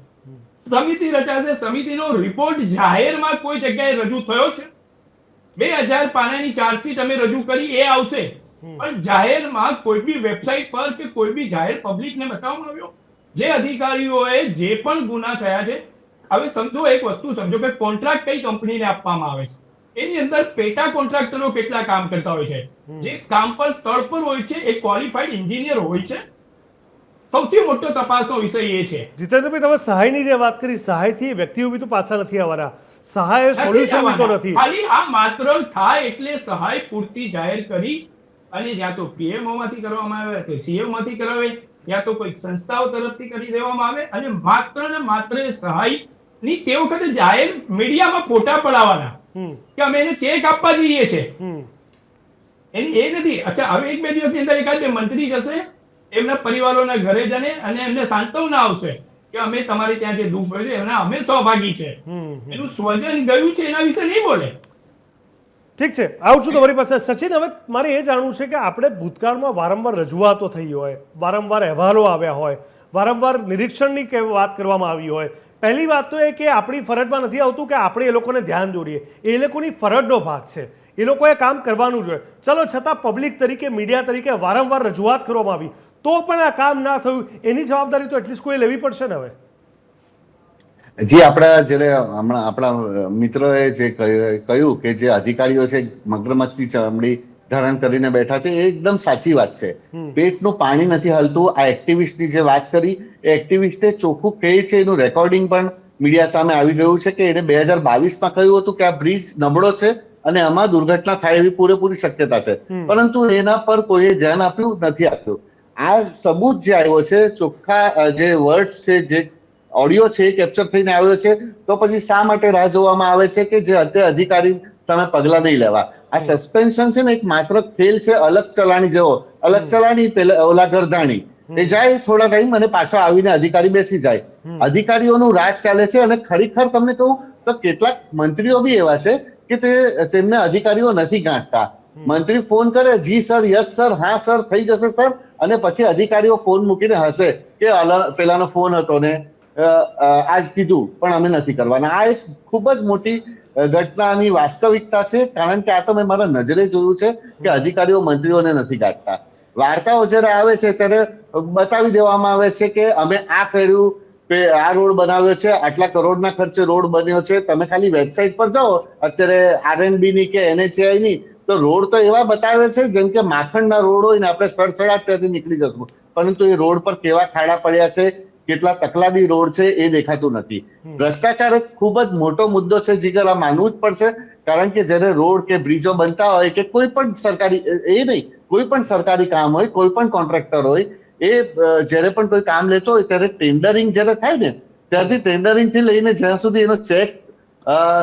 સમિતિ રચાશે, સમિતિનો રિપોર્ટ જાહેરમાં કોઈ જગ્યાએ રજૂ થયો છે? 2000 પાનાની ચાર્જશીટ અમે રજૂ કરી, એ આવશે, પણ જાહેરમાં કોઈ બી વેબસાઇટ પર કે કોઈ બી જાહેર પબ્લિકને બતાવવામાં આવ્યો? જે અધિકારીઓએ જે પણ ગુના થયા છે, હવે સમજો, એક વસ્તુ સમજો કે કોન્ટ્રાક્ટ કઈ કંપનીને આપવામાં આવે છે, એની અંદર પેટા કોન્ટ્રાક્ટરો કેટલા કામ કરતા હોય છે, જે કામ પર સ્થળ પર હોય છે એ ક્વોલિફાઈડ એન્જિનિયર હોય છે. સૌથી મોટો તપાસનો વિષય એ છે. જીતેન્દ્રભાઈ, તમે સહાયની જે વાત કરી, સહાયથી વ્યક્તિઓ બી તો પાછા નથી આવવાના, સહાય સોલ્યુશન બી તો નથી. ખાલી આ માત્ર થાય એટલે સહાય પૂરતી જાહેર કરી અને યા તો પીએમઓ માંથી કરવામાં આવે, કે સીએમ માંથી કરાવે, યા તો કોઈ સંસ્થાઓ તરફથી કરી દેવામાં આવે, અને માત્ર ને માત્ર સહાય ની તે વખતે જાહેર મીડિયામાં ફોટા પડાવવાના કે અમે એને ચેક આપવા જઈએ છે, એની એ નથી. અચ્છા, હવે 1-2 દિવસની અંદર એકાદ 2 મંત્રી જશે, એમના પરિવારોના ઘરે જને અને એમને સાંત્વના આવશે કે અમે તમારે ત્યાં જે દુઃખ પડે છે એના અમે સહભાગી છે. એનું સ્વજન ગયું છે એના વિશે નહીં બોલે. ઠીક છે, આવું છું તમારી પાસે. સચિન, હવે મારે એ જાણવું છે કે આપણે ભૂતકાળમાં વારંવાર રજૂઆતો થઈ હોય, વારંવાર અહેવાલો આવ્યા હોય, વારંવાર નિરીક્ષણની વાત કરવામાં આવી હોય. પહેલી વાત તો એ કે આપણી ફરજમાં નથી આવતું કે આપણે એ લોકોને ધ્યાન દોરીએ, એ લોકોની ફરજનો ભાગ છે, એ લોકોએ કામ કરવાનું જોઈએ. ચલો, છતાં પબ્લિક તરીકે, મીડિયા તરીકે વારંવાર રજૂઆત કરવામાં આવી તો પણ આ કામ ના થયું, એની જવાબદારી તો એટલીસ્ટ કોઈ લેવી પડશે ને. હવે જે આપણા હમણાં આપણા મિત્રોએ જે કહ્યું કે જે અધિકારીઓ છે મગરમચ્છની ચામડી ધારણ કરીને બેઠા છે, એ એકદમ સાચી વાત છે. પેટનું પાણી નથી હલતું. આ એક્ટિવિસ્ટની જે વાત કરી, એ એક્ટિવિસ્ટે ચોખ્ખું કહે છે, એનું રેકોર્ડિંગ પણ મીડિયા સામે આવી ગયું છે કે એને 2022માં કહ્યું હતું કે આ બ્રિજ નબળો છે અને આમાં દુર્ઘટના થાય એવી પૂરેપૂરી શક્યતા છે, પરંતુ એના પર કોઈએ ધ્યાન આપ્યું નથી. આ સબૂત જે આવ્યો છે, ચોખ્ખા જે વર્ડ્સ છે, જે ઓડિયો છે એ કેપ્ચર થઈને આવ્યો છે, તો પછી શા માટે રાહ જોવામાં આવે છે કે જે અત્યારે અધિકારી તમે પગલા નહીં લેવા? આ સસ્પેન્શન છે ને એક માત્ર ખેલ છે, અલગ ચલાણી જેવો. અલગ ચલાણી પેલા ઓલા ગરદાણી એ જાય થોડા ટાઈમ અને પાછો આવીને અધિકારી બેસી જાય. અધિકારીઓનું રાજ ચાલે છે. અને ખરેખર તમને કહું તો કેટલાક મંત્રીઓ બી એવા છે કે તેમને અધિકારીઓ નથી ગાંઠતા. મંત્રી ફોન કરે, જી સર, યસ સર, હા સર, થઈ જશે સર, અને પછી અધિકારીઓ ફોન મૂકીને હશે કે પેલાનો ફોન હતો ને આજ કીધું પણ અમે નથી કરવાના. આ એક ખૂબ જ મોટી ઘટનાની વાસ્તવિકતા છે, કારણ કે આ તો મેં મારા નજરે જોયું છે કે અધિકારીઓ મંત્રીઓને નથી ગાંઠતા. વાર્તાઓ જ્યારે આવે છે ત્યારે બતાવી દેવામાં આવે છે કે અમે આ કર્યું, આ રોડ બનાવ્યો છે, આટલા કરોડના ખર્ચે રોડ બન્યો છે. તમે ખાલી વેબસાઇટ પર જાઓ અત્યારે RNB ની કે NHAI ની, તો રોડ તો એવા બતાવે છે જેમ કે માખણના રોડ હોય ને આપણે સડસડાટ ત્યાંથી નીકળી જશું, પરંતુ એ રોડ પર કેવા ખાડા પડ્યા છે, કેટલા તકલાદી રોડ છે એ દેખાતું નથી. ભ્રષ્ટાચાર એક ખૂબ જ મોટો મુદ્દો છે જીગર, આ માનવું જ પડશે. કારણ કે જ્યારે રોડ કે બ્રિજો બનતા હોય કે કોઈ પણ સરકારી, એ નહીં, કોઈ પણ સરકારી કામ હોય, કોઈ પણ કોન્ટ્રાક્ટર હોય, એ જ્યારે પણ કોઈ કામ લેતો હોય ત્યારે ટેન્ડરિંગ જ્યારે થાય ને, ત્યારથી ટેન્ડરિંગ થી લઈને જ્યાં સુધી એનો ચેક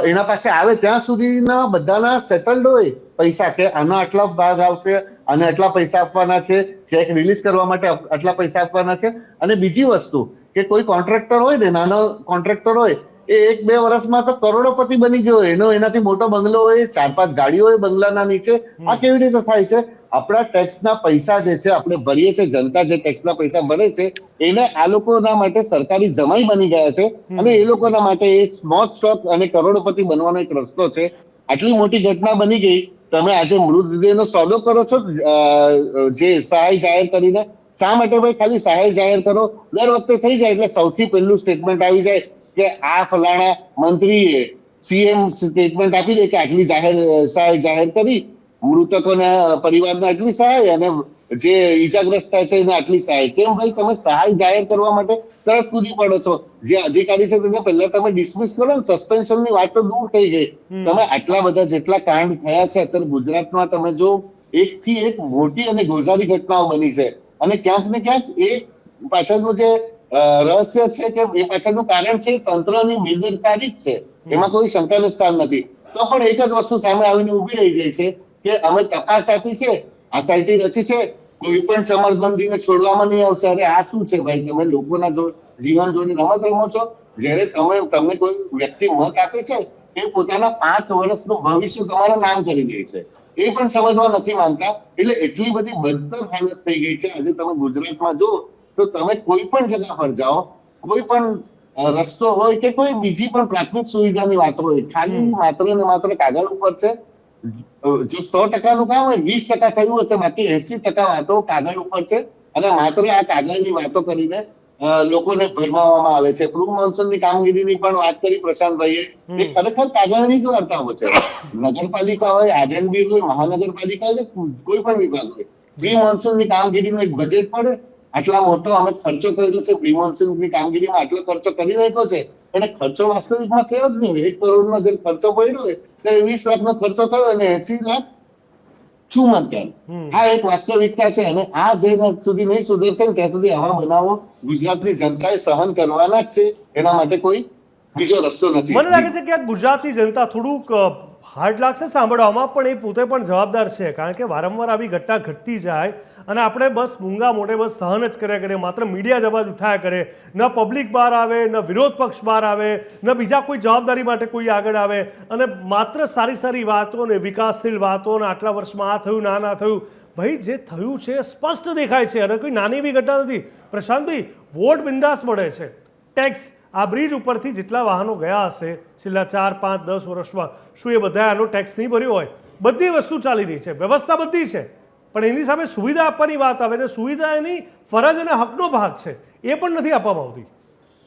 એના પાસે આવે ત્યાં સુધીના બધાના સેટલડ હોય પૈસા, કે આના આટલા ભાગ આવશે, આને આટલા પૈસા આપવાના છે, ચેક રિલીઝ કરવા માટે આટલા પૈસા આપવાના છે. અને બીજી વસ્તુ કે કોઈ કોન્ટ્રાક્ટર હોય ને, નાનો કોન્ટ્રાક્ટર હોય, એ 1-2 વર્ષમાં તો કરોડોપતિ બની ગયો, એનાથી મોટો બંગલો હોય, 4-5 ગાડીઓ હોય બંગલાના નીચે. આ કેવી રીતે થાય છે? આપણા ટેક્સના પૈસા જે છે આપણે ભરીએ છીએ, જનતા જે ટેક્સના પૈસા ભરે છે એને આ લોકોના માટે સરકારી જમાઈ બની ગયા છે, અને એ લોકોના માટે એ મોજ શોખ અને કરોડોપતિ બનવાનો એક રસ્તો છે. આટલી મોટી ઘટના બની ગઈ, તમે આજે મૃતદેહનો સોદો કરો છો જે સહાય જાહેર કરીને. શા માટે ભાઈ ખાલી સહાય જાહેર કરો? દર વખતે થઈ જાય એટલે સૌથી પહેલું સ્ટેટમેન્ટ આવી જાય કે આ ફલાણા મંત્રીએ, CM સ્ટેટમેન્ટ આપી દે કે આટલી સહાય જાહેર કરી, મૃતકોના પરિવારને આટલી સહાય, અને જે ઈજાગ્રસ્ત થાય છે એને આટલી સહાય. કેમ ભાઈ તમે સહાય જાહેર કરવા માટે તરત કૂદી પડો છો? જે અધિકારી છે તેને પહેલા તમે ડિસમિસ કરો ને, સસ્પેન્શનની વાત તો દૂર થઈ ગઈ. તમે આટલા બધા જેટલા કાંડ થયા છે અત્યારે ગુજરાતમાં, તમે જો એકથી એક મોટી અને ગોઝારી ઘટનાઓ બની છે, અને ક્યાંક ને ક્યાંક એ પાછળનું જે રહસ્ય છે કે એ પાછળનું કારણ છે તંત્રની બેદરકારી જ છે, એમાં કોઈ શંકાનું સ્થાન નથી. તો પણ એક જ વસ્તુ સામે આવીને ઉભી રહી જાય છે કે અમે તપાસ આપી છે, SIT રચી છે, કોઈ પણ સમરબંધીને છોડવામાં નહીં આવશે. અરે આ શું છે ભાઈ? તમે લોકોના જીવન જોડે રમત રમો છો. જ્યારે તમને કોઈ વ્યક્તિ મત આપે છે એ પોતાના 5 વર્ષનું ભવિષ્ય તમારું નામ કરી દે છે, એ પણ સમજવા નથી માંગતા. એટલે એટલી બધી બદતર હાલત થઈ ગઈ છે. આજે તમે ગુજરાતમાં જો તો તમે કોઈ પણ જગ્યા પર જાઓ, કોઈ પણ રસ્તો હોય કે કોઈ બીજી પણ પ્રાથમિક સુવિધાની વાતો હોય, ખાલી માત્ર ને માત્ર કાગળ ઉપર છે. જો 100% નું કામ હોય 20% થયું હશે, બાકી 80% વાતો કાગળ ઉપર છે, અને માત્ર આ કાગળની વાતો કરીને લોકોને ભરમાવવામાં આવે છે. પ્રૂ મોન્સૂનની કામગીરીની પણ વાત કરી પ્રશાંતભાઈએ, એ ખરેખર કાગળની જ વાર્તાઓ છે. નગરપાલિકા હોય, RNB હોય, મહાનગરપાલિકા હોય, કોઈ પણ વિભાગ હોય, પ્રી મોન્સૂનની કામગીરીનું એક બજેટ પડે. આટલા મોટો અમે ખર્ચો કર્યો છે પ્રી મોન્સૂનની કામગીરીમાં, આટલો ખર્ચો કરી નાખ્યો છે, એટલે ખર્ચો વાસ્તવિકમાં થયો જ નહીં. 1 કરોડનો જે ખર્ચો પડ્યો હોય ત્યારે 20 લાખનો ખર્ચો થયો અને 80 લાખ ચુમંતર. આ એક વાસ્તવિકતા છે, અને આ જે સુધી નહીં સુધરશે ને ત્યાં સુધી આવા બનાવો ગુજરાતની જનતાએ સહન કરવાના જ છે. એના માટે કોઈ બીજો રસ્તો નથી. મને લાગે છે કે આ ગુજરાતની જનતા થોડુંક હાર્ડ લાગશે સાંભળવામાં, પણ એ પોતે પણ જવાબદાર છે. કારણ કે વારંવાર આવી ઘટના ઘટતી જાય અને આપણે બસ મૂંગા મોઢે બસ સહન જ કર્યા કરીએ, માત્ર મીડિયા જ અવાજ ઉઠાયા કરે, ન પબ્લિક બહાર આવે, ન વિરોધ પક્ષ બહાર આવે, ન બીજા કોઈ જવાબદારી માટે કોઈ આગળ આવે, અને માત્ર સારી સારી વાતો ને વિકાસશીલ વાતો ને આટલા વર્ષમાં આ થયું ના થયું. ભાઈ જે થયું છે સ્પષ્ટ દેખાય છે, અને કોઈ નાની એવી ઘટના નથી. પ્રશાંતભાઈ, વોટ બિંદાસ મળે છે. ટેક્સ આ બ્રિજ ઉપરથી જેટલા વાહનો ગયા હશે છેલ્લા 4, 5, 10 વર્ષમાં, શું એ બધા આનો ટેક્સ નહીં ભર્યો હોય? બધી વસ્તુ ચાલી રહી છે, વ્યવસ્થા બધી છે, પણ એની સામે સુવિધા આપવાની વાત આવે ને સુવિધા એની ફરજ અને હકનો ભાગ છે, એ પણ નથી આપવામાં આવતી.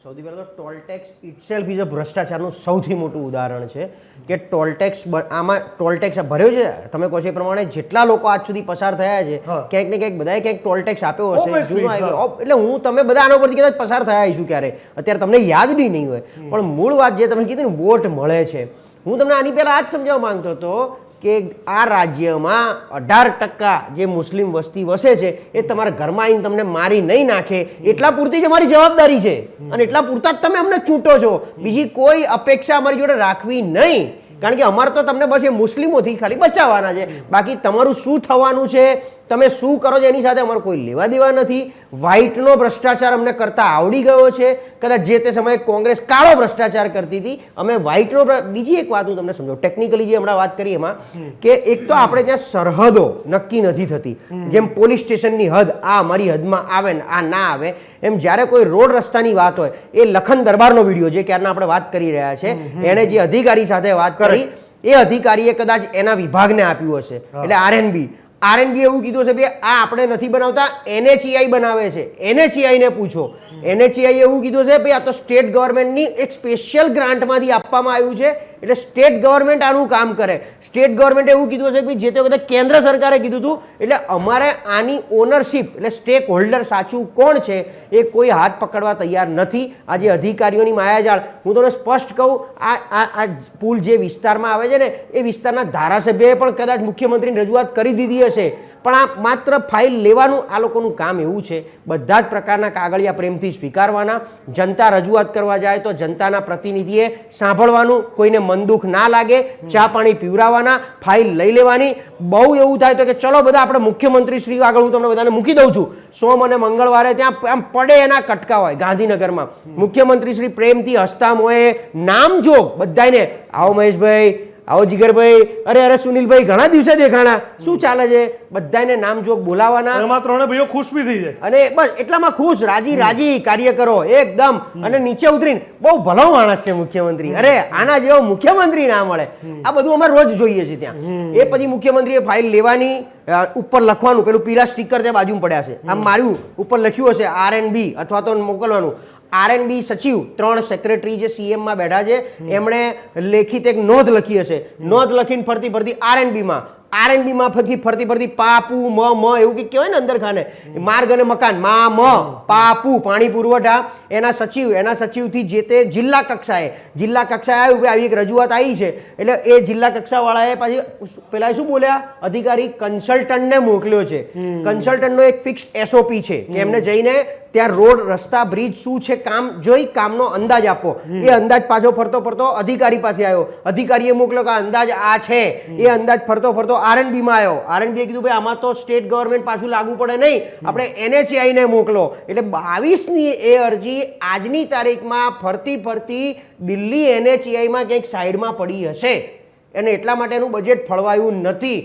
સૌથી પહેલાં તો toll tax itself is a ભ્રષ્ટાચારનું સૌથી મોટું ઉદાહરણ છે કે ટોલ ટેક્સ આમાં ટોલ ટેક્સ ભર્યો છે. તમે કહો છો એ પ્રમાણે જેટલા લોકો આજ સુધી પસાર થયા છે, ક્યાંક ને ક્યાંક બધાએ ક્યાંક ટોલ ટેક્સ આપ્યો હશે જૂનો આવ્યો. એટલે તમે બધા આના ઉપરથી કદાચ પસાર થયા આવીશું ક્યારે, અત્યારે તમને યાદ બી નહીં હોય. પણ મૂળ વાત જે તમે કીધું ને વોટ મળે છે, હું તમને આની પહેલાં આ જ સમજાવવા માંગતો હતો કે આ રાજ્યમાં 18% જે મુસ્લિમ વસ્તી વસે છે એ તમારા ઘરમાં આવીને તમને મારી નહીં નાખે એટલા પૂરતી જ અમારી જવાબદારી છે, અને એટલા પૂરતા જ તમે અમને ચૂંટો છો. બીજી કોઈ અપેક્ષા અમારી જોડે રાખવી નહીં, કારણ કે અમારે તો તમને બસ એ મુસ્લિમોથી ખાલી બચાવવાના છે. બાકી તમારું શું થવાનું છે, તમે શું કરો છો એની સાથે અમારો કોઈ લેવા દેવા નથી. વ્હાઇટનો ભ્રષ્ટાચાર અમને કરતા આવડી ગયો છે. કદાચ જે તે સમયે કોંગ્રેસ કાળો ભ્રષ્ટાચાર કરતી હતી, અમે વ્હાઇટનો. બીજી એક વાત હું તમને સમજાવું, ટેકનિકલી જે હમણાં વાત કરી એમાં કે એક તો આપણે ત્યાં સરહદો નક્કી નથી થતી. જેમ પોલીસ સ્ટેશનની હદ આ અમારી હદમાં આવે ને આ ના આવે, એમ જ્યારે કોઈ રોડ રસ્તાની વાત હોય, એ લખન દરબારનો વિડીયો જે ક્યારના આપણે વાત કરી રહ્યા છે, એણે જે અધિકારી સાથે વાત કરી, એ અધિકારીએ કદાચ એના વિભાગને આપ્યું હશે, એટલે RNB આરએનબી એવું કીધું છે ભાઈ આ આપણે નથી બનાવતા, NHEI બનાવે છે, NHEI ને પૂછો. NHEI એવું કીધું છે ભાઈ આ તો સ્ટેટ ગવર્મેન્ટની એક સ્પેશિયલ ગ્રાન્ટમાંથી આપવામાં આવ્યું છે, એટલે સ્ટેટ ગવર્મેન્ટ આનું કામ કરે. સ્ટેટ ગવર્મેન્ટે એવું કીધું છે કે જે તે વખતે કેન્દ્ર સરકારે કીધું હતું, એટલે અમારે આની ઓનરશિપ એટલે સ્ટેક હોલ્ડર સાચું કોણ છે એ કોઈ હાથ પકડવા તૈયાર નથી. આ જે અધિકારીઓની માયાજાળ, હું તમને સ્પષ્ટ કહું, આ પુલ જે વિસ્તારમાં આવે છે ને એ વિસ્તારના ધારાસભ્યએ પણ કદાચ મુખ્યમંત્રીની રજૂઆત કરી દીધી હશે, પણ આ માત્ર ફાઇલ લેવાનું આ લોકોનું કામ એવું છે. બધા જ પ્રકારના કાગળિયા પ્રેમથી સ્વીકારવાના, જનતા રજૂઆત કરવા જાય તો જનતાના પ્રતિનિધિએ સાંભળવાનું, કોઈને મન દુઃખ ના લાગે ચા પાણી પીવરાવાના, ફાઇલ લઈ લેવાની. બહુ એવું થાય તો કે ચલો બધા આપણે મુખ્યમંત્રી શ્રી આગળ હું તમને બધાને મૂકી દઉં છું. સોમ અને મંગળવારે ત્યાં આમ પડે એના કટકા હોય ગાંધીનગરમાં, મુખ્યમંત્રી શ્રી પ્રેમથી હસતા મોએ નામજોગ બધાને, આવો મહેશભાઈ, આવો જીગરભાઈ, અરે સુનિલભાઈ, ઘણા દિવસે દેખાણા, શું ચાલે છે, બધાને નામજોગ બોલાવાના. એમાં ત્રણે ભાઈઓ ખુશ બી થઈ જાય અને બસ એટલામાં ખુશ, રાજી કાર્યકરો એકદમ. અને નીચે ઉતરીને બહુ ભલો માણસ છે મુખ્યમંત્રી, અરે આના જેવો મુખ્યમંત્રી ના મળે. આ બધું અમે રોજ જોઈએ છીએ ત્યાં. એ પછી મુખ્યમંત્રીએ ફાઇલ લેવાની, ઉપર લખવાનું, પેલું પીલા સ્ટીકર ત્યાં બાજુમાં પડ્યા છે, આમ માર્યું, ઉપર લખ્યું હશે RNB અથવા તો મોકલવાનું. RNB સચિવ, 3 સેક્રેટરી જે CMમાં બેઠા છે એમણે લેખિત એક નોંધ લખી હશે, નોંધ લખીને ફરતી RNBમાં ફરતી પાપુ મ એવું કંઈક કહેવાય ને અંદર ખાને, માર્ગ અને મકાન મ પાપુ પાણી પુરવઠા, એના સચિવથી જે તે જિલ્લા કક્ષાએ આવ્યું, આવી એક રજૂઆત આવી છે. એટલે એ જિલ્લા કક્ષાવાળાએ પાછી પેલા શું બોલ્યા, અધિકારી કન્સલ્ટન્ટને મોકલ્યો છે. કન્સલ્ટન્ટનો એક ફિક્સ SOP છે કે એમને જઈને ત્યાં રોડ, રસ્તા, બ્રિજ શું છે કામ જોઈ કામનો અંદાજ આપો. એ અંદાજ પાછો ફરતો અધિકારી પાસે આવ્યો, અધિકારીએ મોકલ્યો કે અંદાજ આ છે. એ અંદાજ ફરતો RNBમાં આવ્યો, RNBએ કીધું ભાઈ આમાં તો સ્ટેટ ગવર્મેન્ટ પાછું લાગુ પડે નહીં, આપણે NHEI ને મોકલો. એટલે 22ની એ અરજી આજની તારીખમાં ફરતી દિલ્હી NHEIમાં ક્યાંક સાઈડમાં પડી હશે, અને એટલા માટે એનું બજેટ ફળવાયું નથી.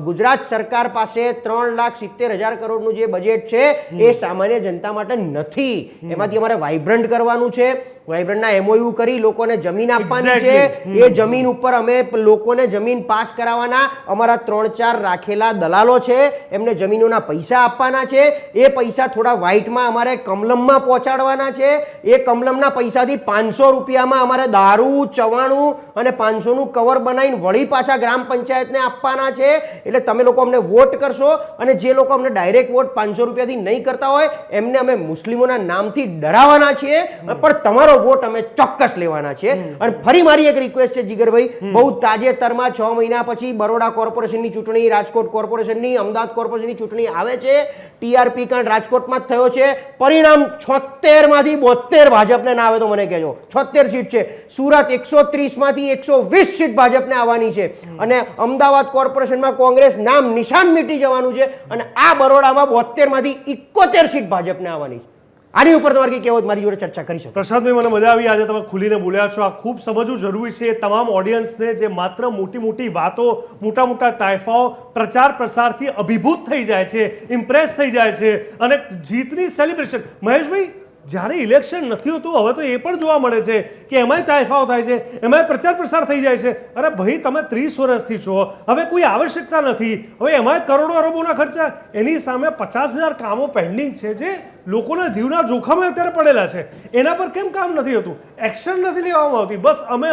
ગુજરાત સરકાર પાસે 3,70,000 કરોડનું જે બજેટ છે એ સામાન્ય જનતા માટે નથી. એમાંથી અમારે વાઇબ્રન્ટ કરવાનું છે, વાઇબ્રન્ટના MOU કરી લોકોને જમીન આપવાની છે. એ જમીન ઉપર અમે લોકોને જમીન પાસ કરાવવાના, અમારા 3-4 રાખેલા દલાલો છે એમને જમીનોના પૈસા આપવાના છે. એ પૈસા થોડા વ્હાઇટમાં અમારે કમલમમાં પહોંચાડવાના છે. એ કમલમના પૈસાથી 500 રૂપિયામાં અમારે દારૂ, ચવાણું અને 500નું કવર બનાવીને વળી પાછા ગ્રામ પંચાયતને આપવાના છે. એટલે તમે લોકો અમને વોટ કરશો, અને જે લોકો અમને ડાયરેક્ટ વોટ 500 રૂપિયાથી નહીં કરતા હોય એમને અમે મુસ્લિમોના નામથી ડરાવવાના છીએ, પણ તમારો વોટ અમે ચોક્કસ લેવાના છે. અને ફરી મારી એક રિક્વેસ્ટ છે જીગરભાઈ, બહુ તાજેતરમાં 6 મહિના પછી બરોડા કોર્પોરેશનની ચૂંટણી, રાજકોટ કોર્પોરેશનની, અમદાવાદ કોર્પોરેશનની ચૂંટણી આવે છે. TRP કાંડ રાજકોટમાં જ થયો છે. પરિણામ 76માંથી 72 ભાજપને ના આવે તો મને કહેજો, 76 સીટ છે. સુરત 130માંથી 120 સીટ ભાજપને આવવાની છે, અને અમદાવાદ કોર્પોરેશનમાં કોંગ્રેસ નામ નિશાન મીટી જવાનું છે, અને આ બરોડામાં 72માંથી 71 સીટ ભાજપને આવવાની છે. આની ઉપર તમારે કઈ કહેવું, મારી જોડે ચર્ચા કરી શકો. પ્રશાંતભાઈ, મને મજા આવી, આજે તમે ખુલીને બોલ્યા છો. આ ખૂબ સમજવું જરૂરી છે તમામ ઓડિયન્સને, જે માત્ર મોટી વાતો, મોટા તાયફાઓ, પ્રચાર પ્રસારથી અભિભૂત થઈ જાય છે, ઇમ્પ્રેસ થઈ જાય છે, અને જીતની સેલિબ્રેશન. મહેશભાઈ, જ્યારે ઇલેક્શન નથી હોતું હવે તો એ પણ જોવા મળે છે કે એમાંય તાયફાઓ થાય છે, એમાંય પ્રચાર પ્રસાર થઈ જાય છે. અરે ભાઈ, તમે 30 વર્ષથી છો, હવે કોઈ આવશ્યકતા નથી, હવે એમાંય કરોડો અરબોના ખર્ચા, એની સામે 50,000 કામો પેન્ડિંગ છે જે લોકોના જીવના જોખમે અત્યારે પડેલા છે. એના પર કેમ કામ નથી હોતું? એક્શન નથી લેવામાં આવતી, બસ અમે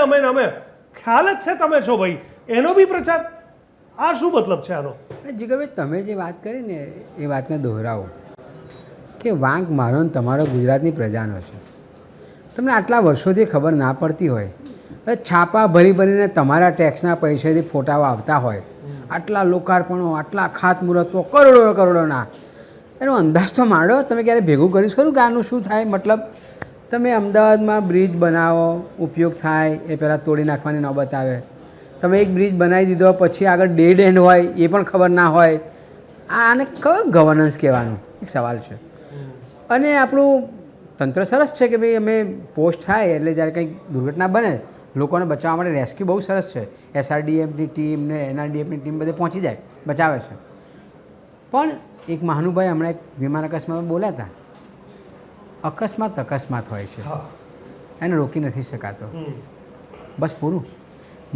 ખ્યાલ જ છે તમે છો ભાઈ, એનો બી પ્રચાર. આ શું મતલબ છે આનો? જીગરભાઈ, તમે જે વાત કરી ને એ વાતને દોહરાવો કે વાંક મારો ને તમારો ગુજરાતની પ્રજાનો છે. તમને આટલા વર્ષોથી ખબર ના પડતી હોય, છાપા ભરીને તમારા ટેક્સના પૈસાથી ફોટાઓ આવતા હોય, આટલા લોકાર્પણો, આટલા ખાતમુહૂર્તો, કરોડોના, એનો અંદાજ તો માંડો. તમે ક્યારે ભેગું કરીશ ખરું કે આનું શું થાય? મતલબ તમે અમદાવાદમાં બ્રિજ બનાવો, ઉપયોગ થાય એ પહેલાં તોડી નાખવાની નોબત આવે. તમે એક બ્રિજ બનાવી દીધો પછી આગળ ડેડ એન્ડ હોય એ પણ ખબર ના હોય. આને કયો ગવર્નન્સ કહેવાનું? એક સવાલ છે. અને આપણું તંત્ર સરસ છે કે ભાઈ અમે પોસ્ટ થાય એટલે જ્યારે કંઈક દુર્ઘટના બને લોકોને બચાવવા માટે રેસ્ક્યુ બહુ સરસ છે. SRDFની ટીમ ને NRDFની ટીમ બધે પહોંચી જાય, બચાવે છે. પણ એક મહાનુભાઈ હમણાં એક વિમાન અકસ્માતમાં બોલ્યા હતા, અકસ્માત હોય છે, એને રોકી નથી શકાતો, બસ પૂરું.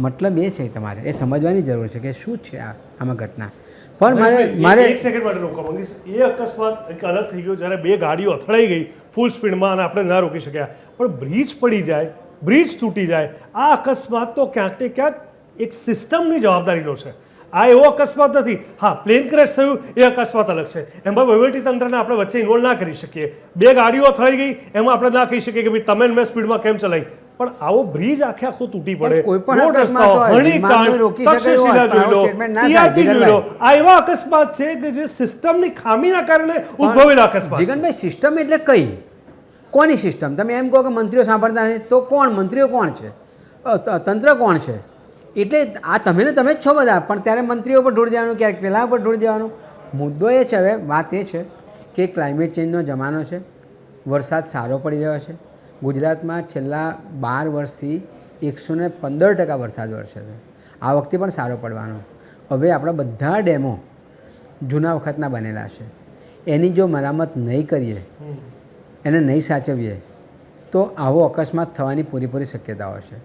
મતલબ એ છે તમારે એ સમજવાની જરૂર છે કે શું છે આમાં ઘટના. પણ મારે એક સેકન્ડ માટે રોકવા માંગીશ. એ અકસ્માત એક અલગ થઈ ગયો જ્યારે બે ગાડીઓ અથડાઈ ગઈ ફૂલ સ્પીડમાં અને આપણે ના રોકી શક્યા, પણ બ્રિજ પડી જાય, બ્રિજ તૂટી જાય, આ અકસ્માત તો ક્યાંક ને ક્યાંક એક સિસ્ટમની જવાબદારીનો છે. આ એવો અકસ્માત નથી. હા, પ્લેન ક્રેશ થયું એ અકસ્માત અલગ છે, એમાં વહીવટી તંત્રને આપણે વચ્ચે ઇન્વોલ્વ ના કરી શકીએ. બે ગાડીઓ અથડાઈ ગઈ એમાં આપણે ના કહી શકીએ કે ભાઈ તમે મેં સ્પીડમાં કેમ ચલાવી, પણ આવો બ્રિજ આખે આખો તૂટી પડે, કોઈ પણ રોડ અકસ્માત રસ્તાઓ, હોય, હણીકાંડ, વિમાનને રોકી શકે તક્ષશિલા એવું જોઈ લો, statement ના થાય, TRP જોઈ લો, જીગરભાઈ. આ એવા અકસ્માત છે કે જે સિસ્ટમની ખામીના કારણે ઉદ્ભવેલા અકસ્માત છે. જીગનભાઈ સિસ્ટમ એટલે કઈ કોની સિસ્ટમ? તમે એમ કહો કે મંત્રીઓ સાંભળતા નથી તો કોણ મંત્રીઓ કોણ છે? તંત્ર કોણ છે? એટલે આ તમે જ છો બધા, પણ ત્યારે મંત્રીઓ પર ઢોળી દેવાનું, ક્યારેક પેલા પર ઢોળી દેવાનું. મુદ્દો એ છે, હવે વાત એ છે કે ક્લાઇમેટ ચેન્જનો જમાનો છે, વરસાદ સારો પડી રહ્યો છે. ગુજરાતમાં છેલ્લા 12 વર્ષથી 115% વરસાદ વરસે છે. આ વખતે પણ સારો પડવાનો. હવે આપણા બધા ડેમો જૂના વખતના બનેલા છે, એની જો મરામત નહીં કરીએ, એને નહીં સાચવીએ તો આવો અકસ્માત થવાની પૂરેપૂરી શક્યતાઓ છે.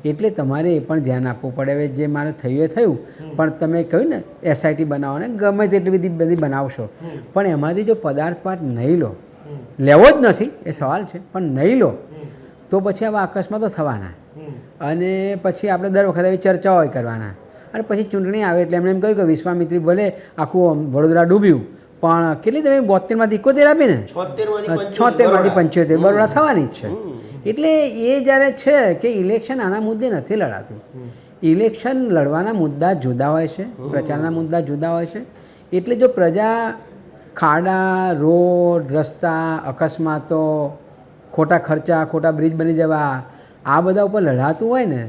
એટલે તમારે એ પણ ધ્યાન આપવું પડે. હવે જે મારે થયું એ થયું, પણ તમે કહ્યું ને SIT બનાવો ને ગમે તેટલી બધી બનાવશો, પણ એમાંથી જો પદાર્થ પાઠ નહીં લો, લેવો જ નથી એ સવાલ છે, પણ નહીં લો તો પછી આવા અકસ્માતો થવાના. અને પછી આપણે દર વખતે આવી ચર્ચાઓ કરવાના, અને પછી ચૂંટણી આવે એટલે એમણે એમ કહ્યું કે વિશ્વામિત્રી ભલે આખું વડોદરા ડૂબ્યું, પણ કેટલી તમે 72માંથી 71 આપીને 76માંથી 75 બરોડા થવાની જ છે. એટલે એ જ્યારે છે કે ઇલેક્શન આના મુદ્દે નથી લડાતું. ઇલેક્શન લડવાના મુદ્દા જુદા હોય છે, પ્રચારના મુદ્દા જુદા હોય છે. એટલે જો પ્રજા ખાડા, રોડ, રસ્તા, અકસ્માતો, ખોટા ખર્ચા, ખોટા બ્રિજ બની જવા, આ બધા ઉપર લડાતું હોય ને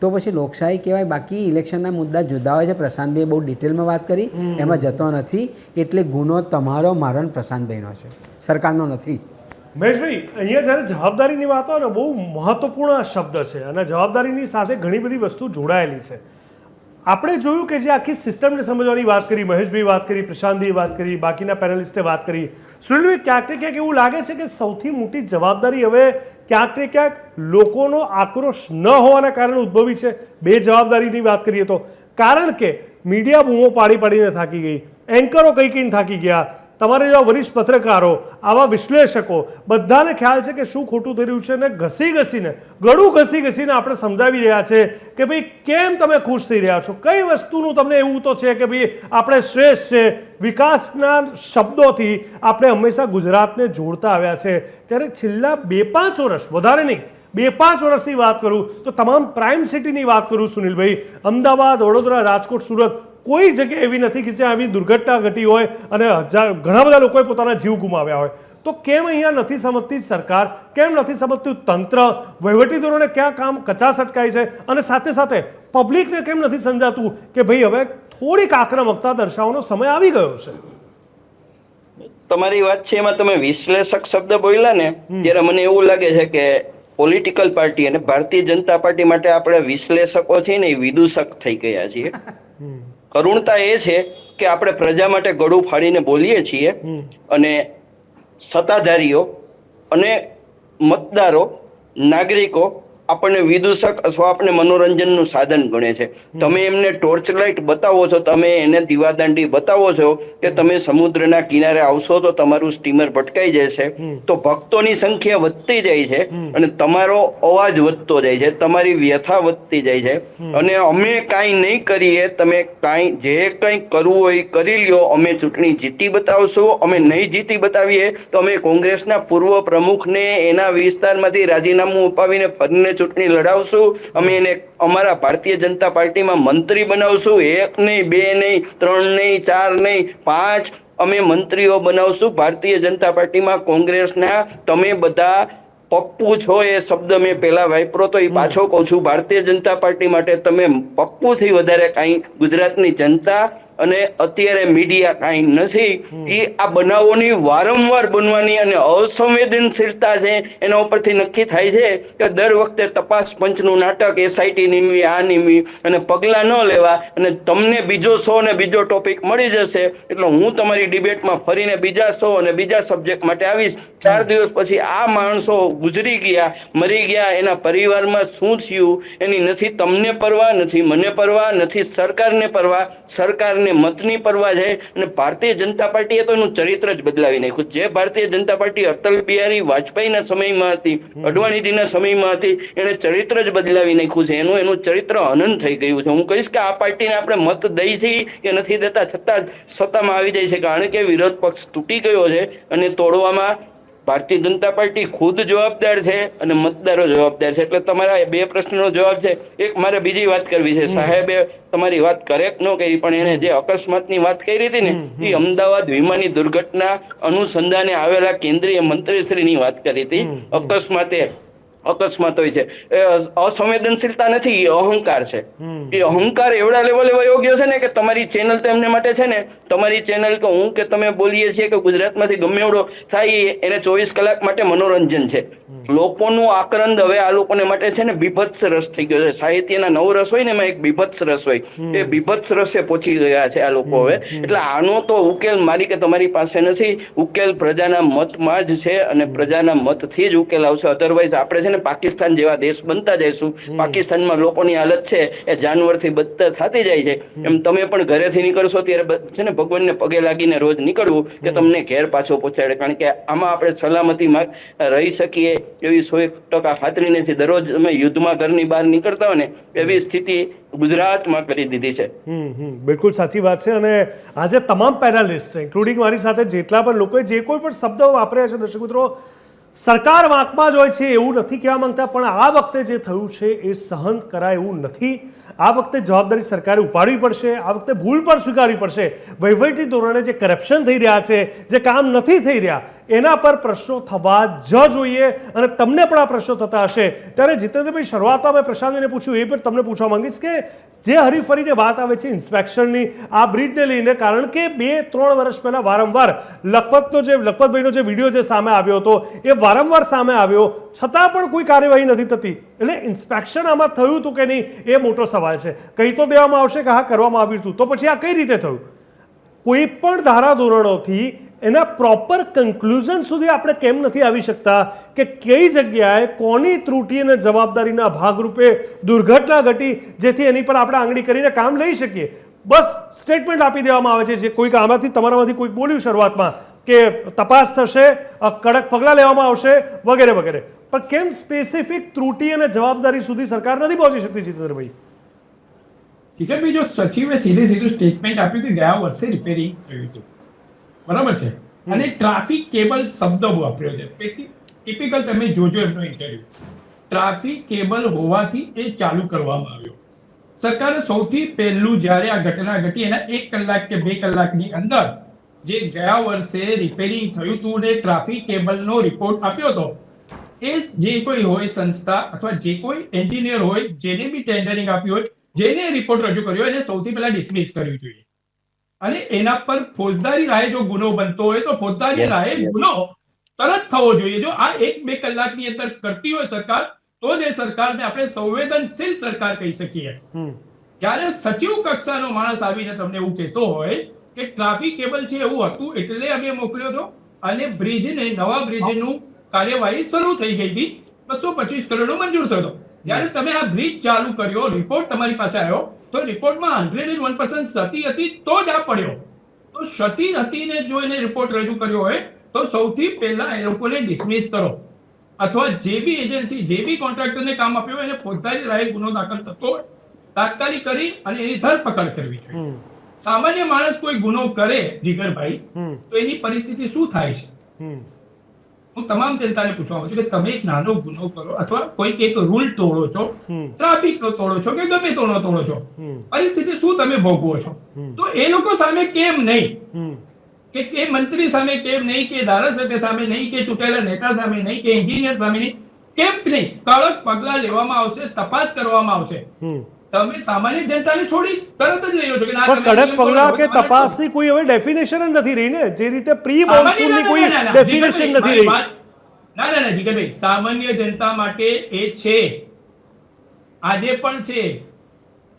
તો પછી લોકશાહી કહેવાય. બાકી ઇલેક્શનના મુદ્દા જુદા હોય છે. પ્રશાંતભાઈએ બહુ ડિટેલમાં વાત કરી, એમાં જતો નથી. એટલે ગુનો તમારો, મારો ને પ્રશાંતભાઈનો છે, સરકારનો નથી. મહેશભાઈ, અહીંયા જ્યારે જવાબદારીની વાત હોય ને, બહુ મહત્વપૂર્ણ શબ્દ છે અને જવાબદારીની સાથે ઘણી બધી વસ્તુ જોડાયેલી છે. આપણે જોયું કે જે આખી સિસ્ટમને સમજવાની વાત કરી, મહેશભાઈ વાત કરી, પ્રશાંતભાઈ વાત કરી, બાકીના પેનલિસ્ટે વાત કરી, સુનિલભાઈ ક્યાંક ને ક્યાંક એવું લાગે છે કે સૌથી મોટી જવાબદારી હવે ક્યાંક ને ક્યાંક લોકોનો આક્રોશ ન હોવાના કારણે ઉદ્ભવી છે. બે જવાબદારીની વાત કરીએ તો, કારણ કે મીડિયા બૂમો પાડી પાડીને થાકી ગઈ, એન્કરો કઈ કઈને થાકી ગયા, તમારે જેવા વરિષ્ઠ પત્રકારો, આવા વિશ્લેષકો, બધાને ખ્યાલ છે કે શું ખોટું થઈ રહ્યું છે, અને ઘસી ઘસીને, ગળું ઘસી ઘસીને આપણે સમજાવી રહ્યા છે કે ભાઈ કેમ તમે ખુશ થઈ રહ્યા છો, કઈ વસ્તુનું તમને એવું તો છે કે ભાઈ આપણે શ્રેષ્ઠ છે. વિકાસના શબ્દોથી આપણે હંમેશા ગુજરાતને જોડતા આવ્યા છે. ત્યારે છેલ્લા 2-5 વર્ષ, વધારે નહીં, 2-5 વર્ષની વાત કરું તો તમામ પ્રાઇમ સિટીની વાત કરું સુનિલભાઈ, અમદાવાદ, વડોદરા, રાજકોટ, સુરત, કોઈ જગ્યા એવી નથી કે જ્યાં આવી દુર્ઘટના ઘટી હોય અને ઘણા બધા લોકોએ પોતાના જીવ ગુમાવ્યા હોય. તો કેમ અહીંયા નથી સમજતી સરકાર, કેમ નથી સમજતું તંત્ર, વહીવટી ધોરણે ક્યાં કામ કચાશ અટકાય છે, અને સાથે સાથે પબ્લિકને કેમ નથી સમજાતું કે ભાઈ હવે થોડીક આક્રમકતા દર્શાવવાનો સમય આવી ગયો છે? તમારી વાત છે એમાં તમે વિશ્લેષક શબ્દ બોલ્યા ને, ત્યારે મને એવું લાગે છે કે પોલિટિકલ પાર્ટી અને ભારતીય જનતા પાર્ટી માટે આપણે વિશ્લેષકો છીએ ને એ વિદૂષક થઈ ગયા છીએ. કરુણતા એ છે કે આપણે પ્રજા માટે ગળું ફાડીને બોલીએ છીએ, અને સત્તાધારીઓ અને મતદારો, નાગરિકો આપણને વિદૂષક અથવા આપણે મનોરંજનનું સાધન ગણે છે. તમે એમને ટોર્ચ લાઇટ બતાવો છો, તમે એને દીવાદાંડી બતાવો છો કે તમે સમુદ્રના કિનારે આવશો તો તમારું સ્ટીમર ભટકાઈ જશે, તો ભક્તોની સંખ્યા વધતી જાય છે અને તમારો અવાજ વધતો જાય છે, તમારી વ્યથા વધતી જાય છે. અને અમે કાંઈ નહીં કરીએ, તમે કાંઈ જે કંઈ કરવું હોય કરી લ્યો, અમે ચૂંટણી જીતી બતાવશું, અમે નહીં જીતી બતાવીએ તો અમે કોંગ્રેસના પૂર્વ પ્રમુખને એના વિસ્તારમાંથી રાજીનામું અપાવીને ફરીને ચૂંટણી લડાવશું, અમે એને અમારા ભારતીય જનતા પાર્ટીમાં મંત્રી બનાવશું. 1 નહીં, 2 નહીં, 3 નહીં, 4 નહીં, 5 અમે મંત્રીઓ બનાવશું ભારતીય જનતા પાર્ટીમાં કોંગ્રેસના. તમે બધા પપ્પુ છો, એ શબ્દ મેં પેલા વાપરો તો એ પાછો કહું છું. ભારતીય જનતા પાર્ટી માટે તમે પપ્પુથી વધારે કાંઈ ગુજરાતની જનતા અને અત્યારે મીડિયા કાંઈ નથી એ આ બનાવોની વારંવાર બનવાની અને અસંવેદનશીલતા છે એના ઉપરથી નક્કી થાય છે કે દર વખતે તપાસ પંચનું નાટક SIT નિમવી આ નિમવી અને પગલાં ન લેવા, અને તમને બીજો શો અને બીજો ટોપિક મળી જશે એટલે હું તમારી ડિબેટમાં ફરીને બીજા શો અને બીજા સબ્જેક્ટ માટે આવીશ. 4 દિવસ પછી આ માણસો ગુજરી ગયા, મરી ગયા, એના પરિવારમાં શું થયું એની નથી તમને પરવા, નથી મને પરવા, નથી સરકારને પરવા. સરકારને મતની પરવા છે. અને ભારતીય જનતા પાર્ટીએ તો એનું ચરિત્ર જ બદલાવી નાખ્યું. જે ભારતીય જનતા પાર્ટી અટલ બિહારી વાજપેયીના સમયમાં હતી, અડવાણીજીના સમયમાં હતી, એને ચરિત્ર જ બદલાવી નાખ્યું છે. એનું ચરિત્ર અનંત થઈ ગયું છે. હું કહીશ કે આ પાર્ટીને આપણે મત દઈ છીએ કે નથી દેતા, છતાં સત્તામાં આવી જાય છે, કારણ કે વિરોધ પક્ષ તૂટી ગયો છે અને તોડવામાં ભારતીય જનતા પાર્ટી ખુદ જવાબદાર છે અને મતદારો જવાબદાર છે. એટલે તમારા 2 પ્રશ્નનો જવાબ છે. એક મારે બીજી વાત કરવી છે. સાહેબે તમારી વાત કરેક્ટ ન કરી, પણ એને જે અકસ્માતની વાત કરી હતી ને એ અમદાવાદ વિમાનની દુર્ઘટના અનુસંધાને આવેલા કેન્દ્રીય મંત્રીશ્રીની વાત કરી હતી. અકસ્માત હોય છે એ અસંવેદનશીલતા નથી, એ અહંકાર છે. એ અહંકાર એવડા લેવલે વયો ગયો છે ને કે તમારી ચેનલ તો એમને માટે છે ને, તમારી ચેનલ કે હું કે તમે બોલીએ છીએ કે ગુજરાતમાંથી ગમે એવડો થાય એને 24 કલાક માટે મનોરંજન છે. લોકોનું આક્રંદ હવે આ લોકોને માટે છે ને બીભત્સ રસ થઈ ગયો છે. સાહિત્યના 9 રસ હોય ને એમાં એક બીભત્સ રસ હોય, એ બીભત્સ રસે પહોંચી ગયા છે આ લોકો હવે. એટલે આનો તો ઉકેલ મારી કે તમારી પાસે નથી. ઉકેલ પ્રજાના મતમાં જ છે અને પ્રજાના મતથી જ ઉકેલ આવશે. અધરવાઇઝ આપણે છે ને પાકિસ્તાન જેવા દેશ બનતા જઈશું. પાકિસ્તાનમાં લોકોની હાલત છે એ જાનવરથી બદતર થતી જાય છે. એમ તમે પણ ઘરેથી નીકળશો ત્યારે છે ને ભગવાનને પગે લાગીને રોજ નીકળવું કે તમને ઘેર પાછો પહોંચાડે, કારણ કે આમાં આપણે સલામતીમાં રહી શકીએ એવી 100% ખાતરી નથી. દરરોજ તમે યુદ્ધમાં ઘરની બહાર નીકળતા હોય ને એવી સ્થિતિ ગુજરાતમાં કરી દીધી છે. બિલકુલ સાચી વાત છે. અને આજે તમામ પેનલિસ્ટ ઇન્ક્લુડિંગ મારી સાથે જેટલા પણ લોકોએ જે કોઈ પણ શબ્દ વાપર્યા છે, દર્શક મિત્રો, સરકાર વાંકમાં જ હોય છે એવું નથી કહેવા માંગતા, પણ આ વખતે જે થયું છે એ સહન કરાય એવું નથી. આ વખતે જવાબદારી સરકારે ઉપાડવી પડશે. આ વખતે ભૂલ પણ સ્વીકારવી પડશે. વહીવટી ધોરણે જે કરપ્શન થઈ રહ્યા છે, જે કામ નથી થઈ રહ્યા, એના પર પ્રશ્નો થવા જ જોઈએ. અને તમને પણ આ પ્રશ્નો થતા હશે. ત્યારે જીતેન્દ્રભાઈ, શરૂઆતમાં મેં પ્રશાંતને પૂછ્યું, એ પણ તમને પૂછવા માંગીશ કે જે હરીફરીને વાત આવે છે ઇન્સ્પેક્શનની આ બ્રિજને લઈને, કારણ કે 2-3 વર્ષ પહેલા વારંવાર લખપતભાઈનો જે વિડીયો જે સામે આવ્યો હતો એ વારંવાર સામે આવ્યો, છતાં પણ કોઈ કાર્યવાહી નથી થતી. એટલે ઇન્સ્પેક્શન આમાં થયું હતું કે નહીં એ મોટો સવાલ છે. કહી તો દેવામાં આવશે કે હા કરવામાં આવ્યું હતું, તો પછી આ કઈ રીતે થયું? કોઈ પણ ધારાધોરણોથી એના પ્રોપર કન્ક્લુઝન સુધી આપણે કેમ નથી આવી શકતા કે કઈ જગ્યાએ કોની ત્રુટિ અને જવાબદારીના ભાગરૂપે દુર્ઘટના ઘટી, જેથી એની પર આપણે આંગળી કરીને કામ લઈ શકીએ? બસ સ્ટેટમેન્ટ આપી દેવામાં આવે છે. જે કોઈક આમાંથી તમારામાંથી કોઈક બોલ્યું શરૂઆતમાં કે તપાસ થશે, કડક પગલાં લેવામાં આવશે વગેરે વગેરે, પણ કેમ સ્પેસિફિક ત્રુટિ અને જવાબદારી સુધી સરકાર નથી પહોંચી શકતી? જીતેન્દ્રભાઈ, કિશોરભાઈ, જો સચિવે સીધું સ્ટેટમેન્ટ આપ્યું કે ગયા વર્ષે રિપેરિંગ થયું હતું, બરાબર છે, અને ટ્રાફિક કેબલ શબ્દ વાપર્યો છે. ટિપિકલ તમે જોજો એમનો ઇન્ટરવ્યુ. ટ્રાફિક કેબલ હોવાથી એ ચાલુ કરવામાં આવ્યો. સરકારે સૌથી પહેલું જ્યારે આ ઘટના ઘટી એના 1 કલાક કે 2 કલાકની અંદર જે ગયા વર્ષે રિપેરિંગ થયું હતું ને ટ્રાફિક કેબલનો રિપોર્ટ આપ્યો હતો, એ જે કોઈ હોય સંસ્થા અથવા જે કોઈ એન્જિનિયર હોય જેને બી ટેન્ડરિંગ આપ્યું હોય, જેને રિપોર્ટ રજૂ કર્યો એને સૌથી પહેલા ડિસમિસ કરવી જોઈએ. અને એના પર ફોજદારી રાહે જો ગુનો બનતો હોય તો ફોજદારી રાહે ગુનો તરત થવો જોઈએ. જો આ 1-2 કલાકની અંદર કરતી હોય સરકાર, તો જ એ સરકારને આપણે સંવેદનશીલ સરકાર કહી શકીએ. જ્યારે સચિવ કક્ષાનો માણસ આવીને તમને એવું કહેતો હોય કે ટ્રાફિક કેબલ છે એવું હતું એટલે અમે મોકલ્યો હતો અને બ્રિજને, નવા બ્રિજનું કાર્યવાહી શરૂ થઈ ગઈ હતી, 225 કરોડનો મંજૂર થયો. જ્યારે તમે આ બ્રિજ ચાલુ કર્યો, રિપોર્ટ તમારી પાસે આવ્યો, તો રિપોર્ટમાં 101% ક્ષતિ હતી તો જ આ પડ્યો. તો ક્ષતિ હતીને જો એને રિપોર્ટ રજૂ કર્યો હોય તો સૌથી પહેલા એ લોકોને ડિસમિસ કરો, અથવા જે બી એજન્સી, જે બી કોન્ટ્રાક્ટરને કામ આપ્યું હોય એને ફોજદારી રાહે ગુનો દાખલ થતો હોય તાત્કાલિક કરી અને એની ધરપકડ કરવી જોઈએ. સામાન્ય માણસ કોઈ ગુનો કરે જીગરભાઈ, તો એની પરિસ્થિતિ શું થાય છે? હું તમામ જનતાને પૂછવા માંગુ છું કે તમે એક નાનો ગુનો કરો અથવા કોઈક એક રૂલ તોડો છો, ટ્રાફિક નો તોડો છો કે ગમે તોડો છો, પરિસ્થિતિ શું તમે ભોગવો છો? તો એ લોકો સામે કેમ નહીં, કે એ મંત્રી સામે કેમ નહીં, કે ધારાસભ્ય સામે નહીં, કે ચૂંટાયેલા નેતા સામે નહીં, કે એન્જિનિયર સામે નહીં, કેમ નહીં? કડક પગલા લેવામાં આવશે, તપાસ કરવામાં આવશે. તમે સામાન્ય જનતાને છોડી તરત જ લઈ લો છો કે ના, પણ તમે કડક નિયમ પગલા તોડો, કે તમારે તપાસની કોઈ હવે ડેફિનેશન જ નથી રહી ને, જે રીતે પ્રી સામાન્ય મોન્સૂનની જનતા- કોઈ ના, ના, ડેફિનેશન જીગરભાઈ, નથી રહી. ના, જીગરભાઈ, સામાન્ય જનતા માટે એ છે, આજે પણ છે.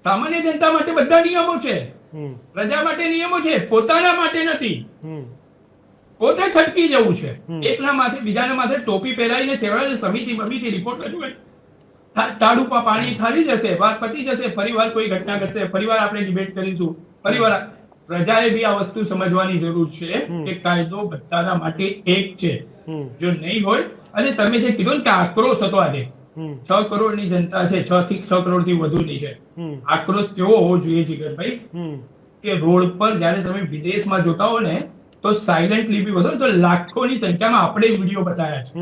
સામાન્ય જનતા માટે બધા નિયમો છે, પ્રજા માટે નિયમો છે, પોતાના માટે નથી. પોતે છટકી જવું છે, એકના માથે બીજાના માથે ટોપી પહેરાવીને છેવડે સમિતિ રિપોર્ટ રજૂ કરી તાડુપા પાણી ખાલી જશે, વાત પતી જશે, ફરીવાર કોઈ ઘટના ઘટશે, ફરીવાર આપણે ડિબેટ કરીશું, ફરીવાર પ્રજાએ બી આ વસ્તુ સમજવાની જરૂર છે કે કાયદો બધાના માટે એક છે. જો નહીં હોય, અને તમે જે કીધું ને કે આક્રોશ હતો આજે, 6 કરોડની જનતા છે, 6 થી 6 કરોડથી વધુની છે. આક્રોશ કેવો હોવો જોઈએ જીગરભાઈ, કે રોડ પર જયારે તમે વિદેશમાં જોતા હો ને તો સાયલેન્ટલી બી વધો, તો લાખોની સંખ્યામાં આપણે વિડીયો બતાવ્યા છે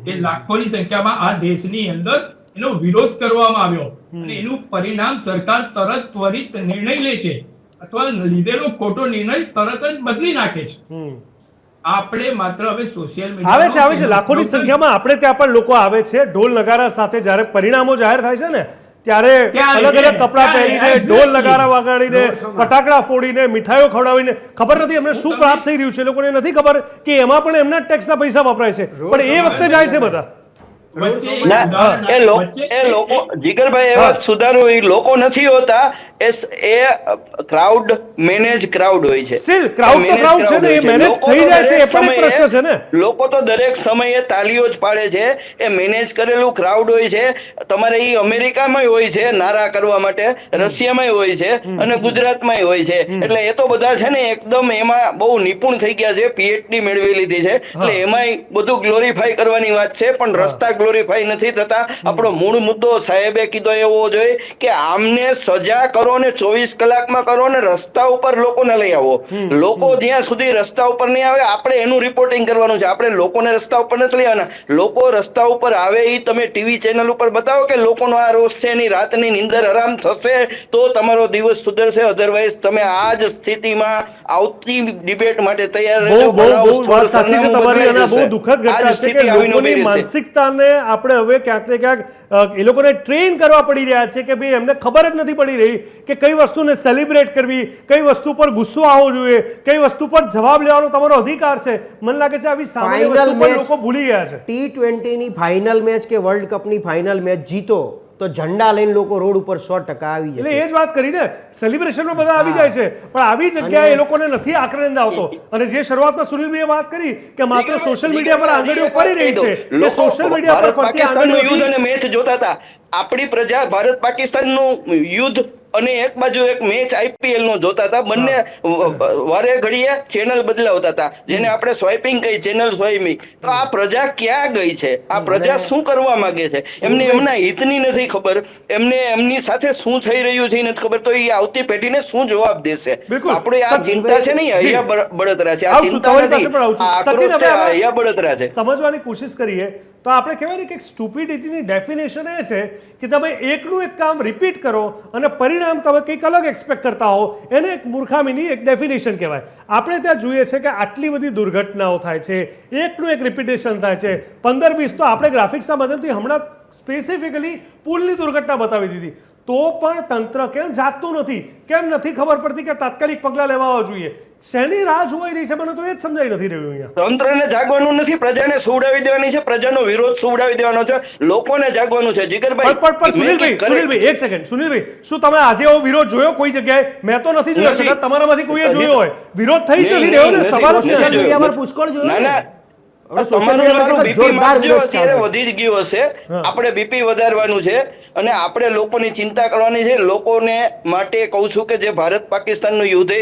કે લાખોની સંખ્યામાં આ દેશની અંદર એનો વિરોધ કરવામાં આવ્યો, અને એનું પરિણામ સરકાર તરત ત્વરિત નિર્ણય લે છે, અથવા લીધેલો ખોટો નિર્ણય તરત જ બદલી નાખે છે. આપણે માત્ર હવે સોશિયલ મીડિયા આવે છે લાખોની સંખ્યામાં આપણે ત્યાં પણ લોકો આવે છે ઢોલ નગારા સાથે. જ્યારે પરિણામો જાહેર થાય છે ને ત્યારે અલગ અલગ કપડાં પહેરીને, ઢોલ નગારા વગાડીને, ફટાકડા ફોડીને, મીઠાઈઓ ખવડાવીને, ખબર નથી એમને શું પ્રાપ્ત થઈ રહ્યું છે, લોકોને નથી ખબર કે એમાં પણ એમના ટેક્સના પૈસા વપરાય છે, પણ એ વખતે જાય છે બધા. એ લોકો જીગરભાઈ એ વાત સુધારો, એ લોકો નથી હોતા, એ ક્રાઉડ મેનેજ ક્રાઉડ હોય છે. સ્ટીલ ક્રાઉડ તો ક્રાઉડ છે ને, એ મેનેજ થઈ જાય છે, એ પણ એક પ્રશ્ન છે ને. લોકો તો દરેક સમયે તાલીઓ જ પાડે છે, એ મેનેજ કરેલું ક્રાઉડ હોય છે. તમારે એ અમેરિકામાં હોય છે નારા કરવા માટે, રશિયામાં હોય છે, અને ગુજરાતમાં હોય છે. એટલે એ તો બધા છે ને એકદમ એમાં બહુ નિપુણ થઈ ગયા છે, PhD મેળવી લીધી છે, એટલે એમાંય બધું ગ્લોરીફાઈ કરવાની વાત છે, પણ રસ્તા ગ્લોરીફાઈ નથી થતા. આપણો મૂળ મુદ્દો સાહેબે કીધો એવો જોઈએ કે આમને સજા કરો ને 24 કલાકમાં કરો ને રસ્તા ઉપર લોકોને લઈ આવો. લોકો જ્યાં સુધી રસ્તા ઉપર નહીં આવે આપણે એનું રિપોર્ટિંગ કરવાનું છે. આપણે લોકોને રસ્તા ઉપર નથી લઈ આવવાના. લોકો રસ્તા ઉપર આવે એ તમે ટીવી ચેનલ ઉપર બતાવો કે લોકોનો આ રોષ છે, એની રાતની નીંદર આરામ થશે તો તમારો દિવસ સુધરશે. અધરવાઇઝ તમે આ જ સ્થિતિમાં આવતી ડિબેટ માટે તૈયાર રહેજો. બહુ વાત સાચી છે તમારી, અને બહુ દુઃખદ ઘટના છે કે લોકોની માનસિકતાને આપણે હવે ક્યાંક ને ક્યાંક એ લોકોને ટ્રેન કરવા પડી રહ્યા છે કે ભાઈ એમને ખબર જ નથી પડી રહી કે કઈ વસ્તુને સેલિબ્રેટ કરવી, કઈ વસ્તુ પર ગુસ્સો આવવો જોઈએ, કઈ વસ્તુ પર જવાબ લેવાનો તમારો અધિકાર છે. મને લાગે છે આવી સામાન્ય વસ્તુ પર લોકો ભૂલી ગયા છે. T20 ની ફાઇનલ મેચ કે વર્લ્ડ કપની ફાઇનલ મેચ જીતો તો ઝંડા લઈને લોકો રોડ ઉપર 100% આવી એટલે જશે. એ જ વાત કરીને સેલિબ્રેશનમાં બધા આવી જાય છે, પણ આવી જગ્યાએ એ લોકોને નથી આક્રંદ આવતો. અને જે શરૂઆતમાં સુનિલભાઈએ વાત કરી કે માત્ર સોશિયલ મીડિયા પર આંગળીઓ ફરી રહી છે, કે સોશિયલ મીડિયા પર ફરતી આંગળીઓ યુદ્ધ અને મેચ જોતા હતા. આપણી પ્રજા ભારત પાકિસ્તાનનું યુદ્ધ અને એક બાજુ એક મેચ IPL નો જોતા હતા. બંને વારે ઘડીએ ચેનલ બદલાવતા હતા, જેને આપણે સ્વાઇપિંગ કહી, ચેનલ સ્વાઇપિંગ. તો આ પ્રજા ક્યાં ગઈ છે? આ પ્રજા શું કરવા માંગે છે? એમને એમના હિતની નથી ખબર, એમને એમની સાથે શું થઈ રહ્યું છે નથી ખબર, તો એ આવતી પેઢીને શું જવાબ દેશે? આપણે આ ચિંતા છે નહીં, અહીંયા બળતરા છે. આ ચિંતા નથી, આ આક્રોશ છે, અહીંયા બળતરા છે. સમજવાની કોશિશ કરીએ તો આપણે કહેવાય ને કે સ્ટુપિડિટીની ડેફિનેશન એ છે કે તમે એકનું એક કામ રિપીટ કરો અને પરિણામ તમે કંઈક અલગ એક્સપેક્ટ કરતા હો, એને એક મૂર્ખામીની એક ડેફિનેશન કહેવાય. આપણે ત્યાં જોઈએ છે કે આટલી બધી દુર્ઘટનાઓ થાય છે, એકનું એક રિપીટેશન થાય છે, 15-20 તો આપણે ગ્રાફિક્સના માધ્યમથી હમણાં સ્પેસિફિકલી પુલની દુર્ઘટના બતાવી દીધી, તો પણ તંત્ર કેમ જાગતું નથી? કેમ નથી ખબર પડતી કે તાત્કાલિક પગલાં લેવા જોઈએ? શેની રાહ જોવાઈ રહી છે? મને તો એ જ સમજાઈ નથી રહ્યું. અહીંયા તંત્રને જાગવાનું નથી, પ્રજાને સુવડાવી દેવાની છે, પ્રજાનો વિરોધ સુવડાવી દેવાનો છે, લોકોને જાગવાનું છે. જીગરભાઈ પણ સુનિલભાઈ એક સેકન્ડ, સુનિલભાઈ શું તમે આજે એવો વિરોધ જોયો કોઈ જગ્યાએ? મેં તો નથી જોયો, કદાચ તમારામાંથી કોઈએ જોયો હોય. વિરોધ થઈ જ નથી રહ્યો ને, સવાલ જ સોશિયલ મીડિયા પર પુષ્કળ જોયો. ના ના, અત્યારે વધી જ ગયું હશે. આપણે બીપી વધારવાનું છે અને આપણે લોકોની ચિંતા કરવાની છે. લોકોને માટે કહું છું કે જે ભારત પાકિસ્તાનનું યુદ્ધ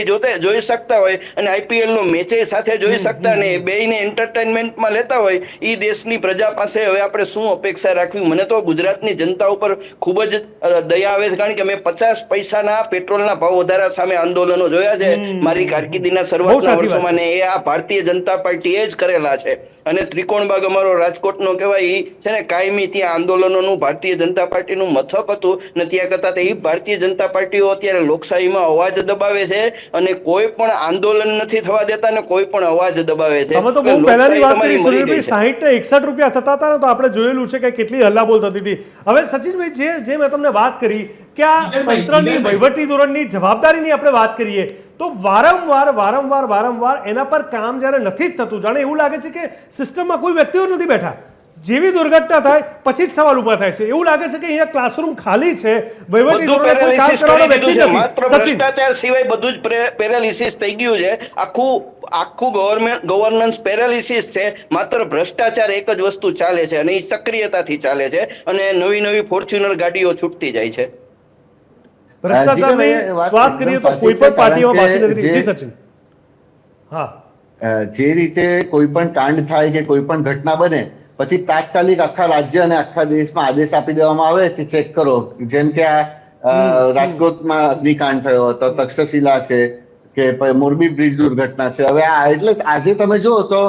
જોઈ શકતા હોય અને IPL નો મેચે સાથે જોઈ શકતા ને બેયને એન્ટરટેનમેન્ટમાં લેતા હોય, એ દેશની પ્રજા પાસે હવે આપણે શું અપેક્ષા રાખવી? મને તો ગુજરાતની જનતા ઉપર ખૂબ જ દયા આવે છે, કારણ કે મેં 50 પૈસાના પેટ્રોલના ભાવ વધારા સામે આંદોલનો જોયા છે મારી કારકિર્દીના શરૂઆતના વર્ષોમાં, ને એ આ ભારતીય જનતા પાર્ટીએ જ કરેલા છે. અને ત્રિકોણબાગ અમારો રાજકોટનો કહેવાય છે ને, કાયમી ત્યાં આંદોલનોનું ભારતીય જનતા પાર્ટીનું મથક હતું ને ત્યાં કરતા એ ભારતીય જનતા પાર્ટીઓ અત્યારે લોકશાહીમાં અવાજ દબાવે છે અને કોઈ પણ આંદોલન નથી થવા દેતા ને કોઈ પણ અવાજ દબાવે છે. તમે તો બહુ પહેલાની વાત કરી સુનિલભાઈ, 60 ને 61 રૂપિયા થતા હતા ને, તો આપણે જોયેલું છે કે કેટલી હલ્લાબોલ થતી હતી. હવે સચિનભાઈ જે મેં તમને વાત કરી કે આ જીગરભાઈ, તંત્રની જીગરભાઈ. વહીવટી ધોરણની જવાબદારીની આપણે વાત કરીએ તો વારંવાર એના પર કામ જ્યારે નથી જ થતું, જાણે એવું લાગે છે કે સિસ્ટમમાં કોઈ વ્યક્તિઓ નથી બેઠા. જેવી દુર્ઘટના થાય પછી જ સવાલ ઉભા થાય છે. એવું લાગે છે કે અહીંયા ક્લાસરૂમ ખાલી છે, વહીવટી બધું ધોરણે કોઈ કામ પેરાલિસિસ કરવાનો કરી વ્યક્તિ દીધું છે. નથી. માત્ર સચિન, ભ્રષ્ટાચાર સિવાય બધું જ પેરાલિસિસ થઈ ગયું છે. આખું ગવર્નન્સ પેરાલિસિસ છે. માત્ર ભ્રષ્ટાચાર એક જ વસ્તુ ચાલે છે અને એ સક્રિયતાથી ચાલે છે અને નવી ફોર્ચ્યુનર ગાડીઓ છૂટતી જાય છે. ભ્રષ્ટાચારની જીગરભાઈ, વાત વાત કરીએ તો એકદમ કોઈ સાચી પણ છે, પાર્ટીમાં કારણ બાકી નથી. કે જી સચિન. હા, જે રીતે કોઈ પણ કાંડ થાય કે કોઈ પણ ઘટના બને પછી તાત્કાલિક આખા રાજ્ય અને આખા દેશમાં આદેશ આપી દેવામાં આવે કે ચેક કરો. જેમ કે આ રાજકોટમાં અગ્નિકાંડ થયો હતો, તક્ષશિલા છે કે પછી મોરબી બ્રિજ દુર્ઘટના છે. હવે આ એટલે આજે તમે જુઓ તો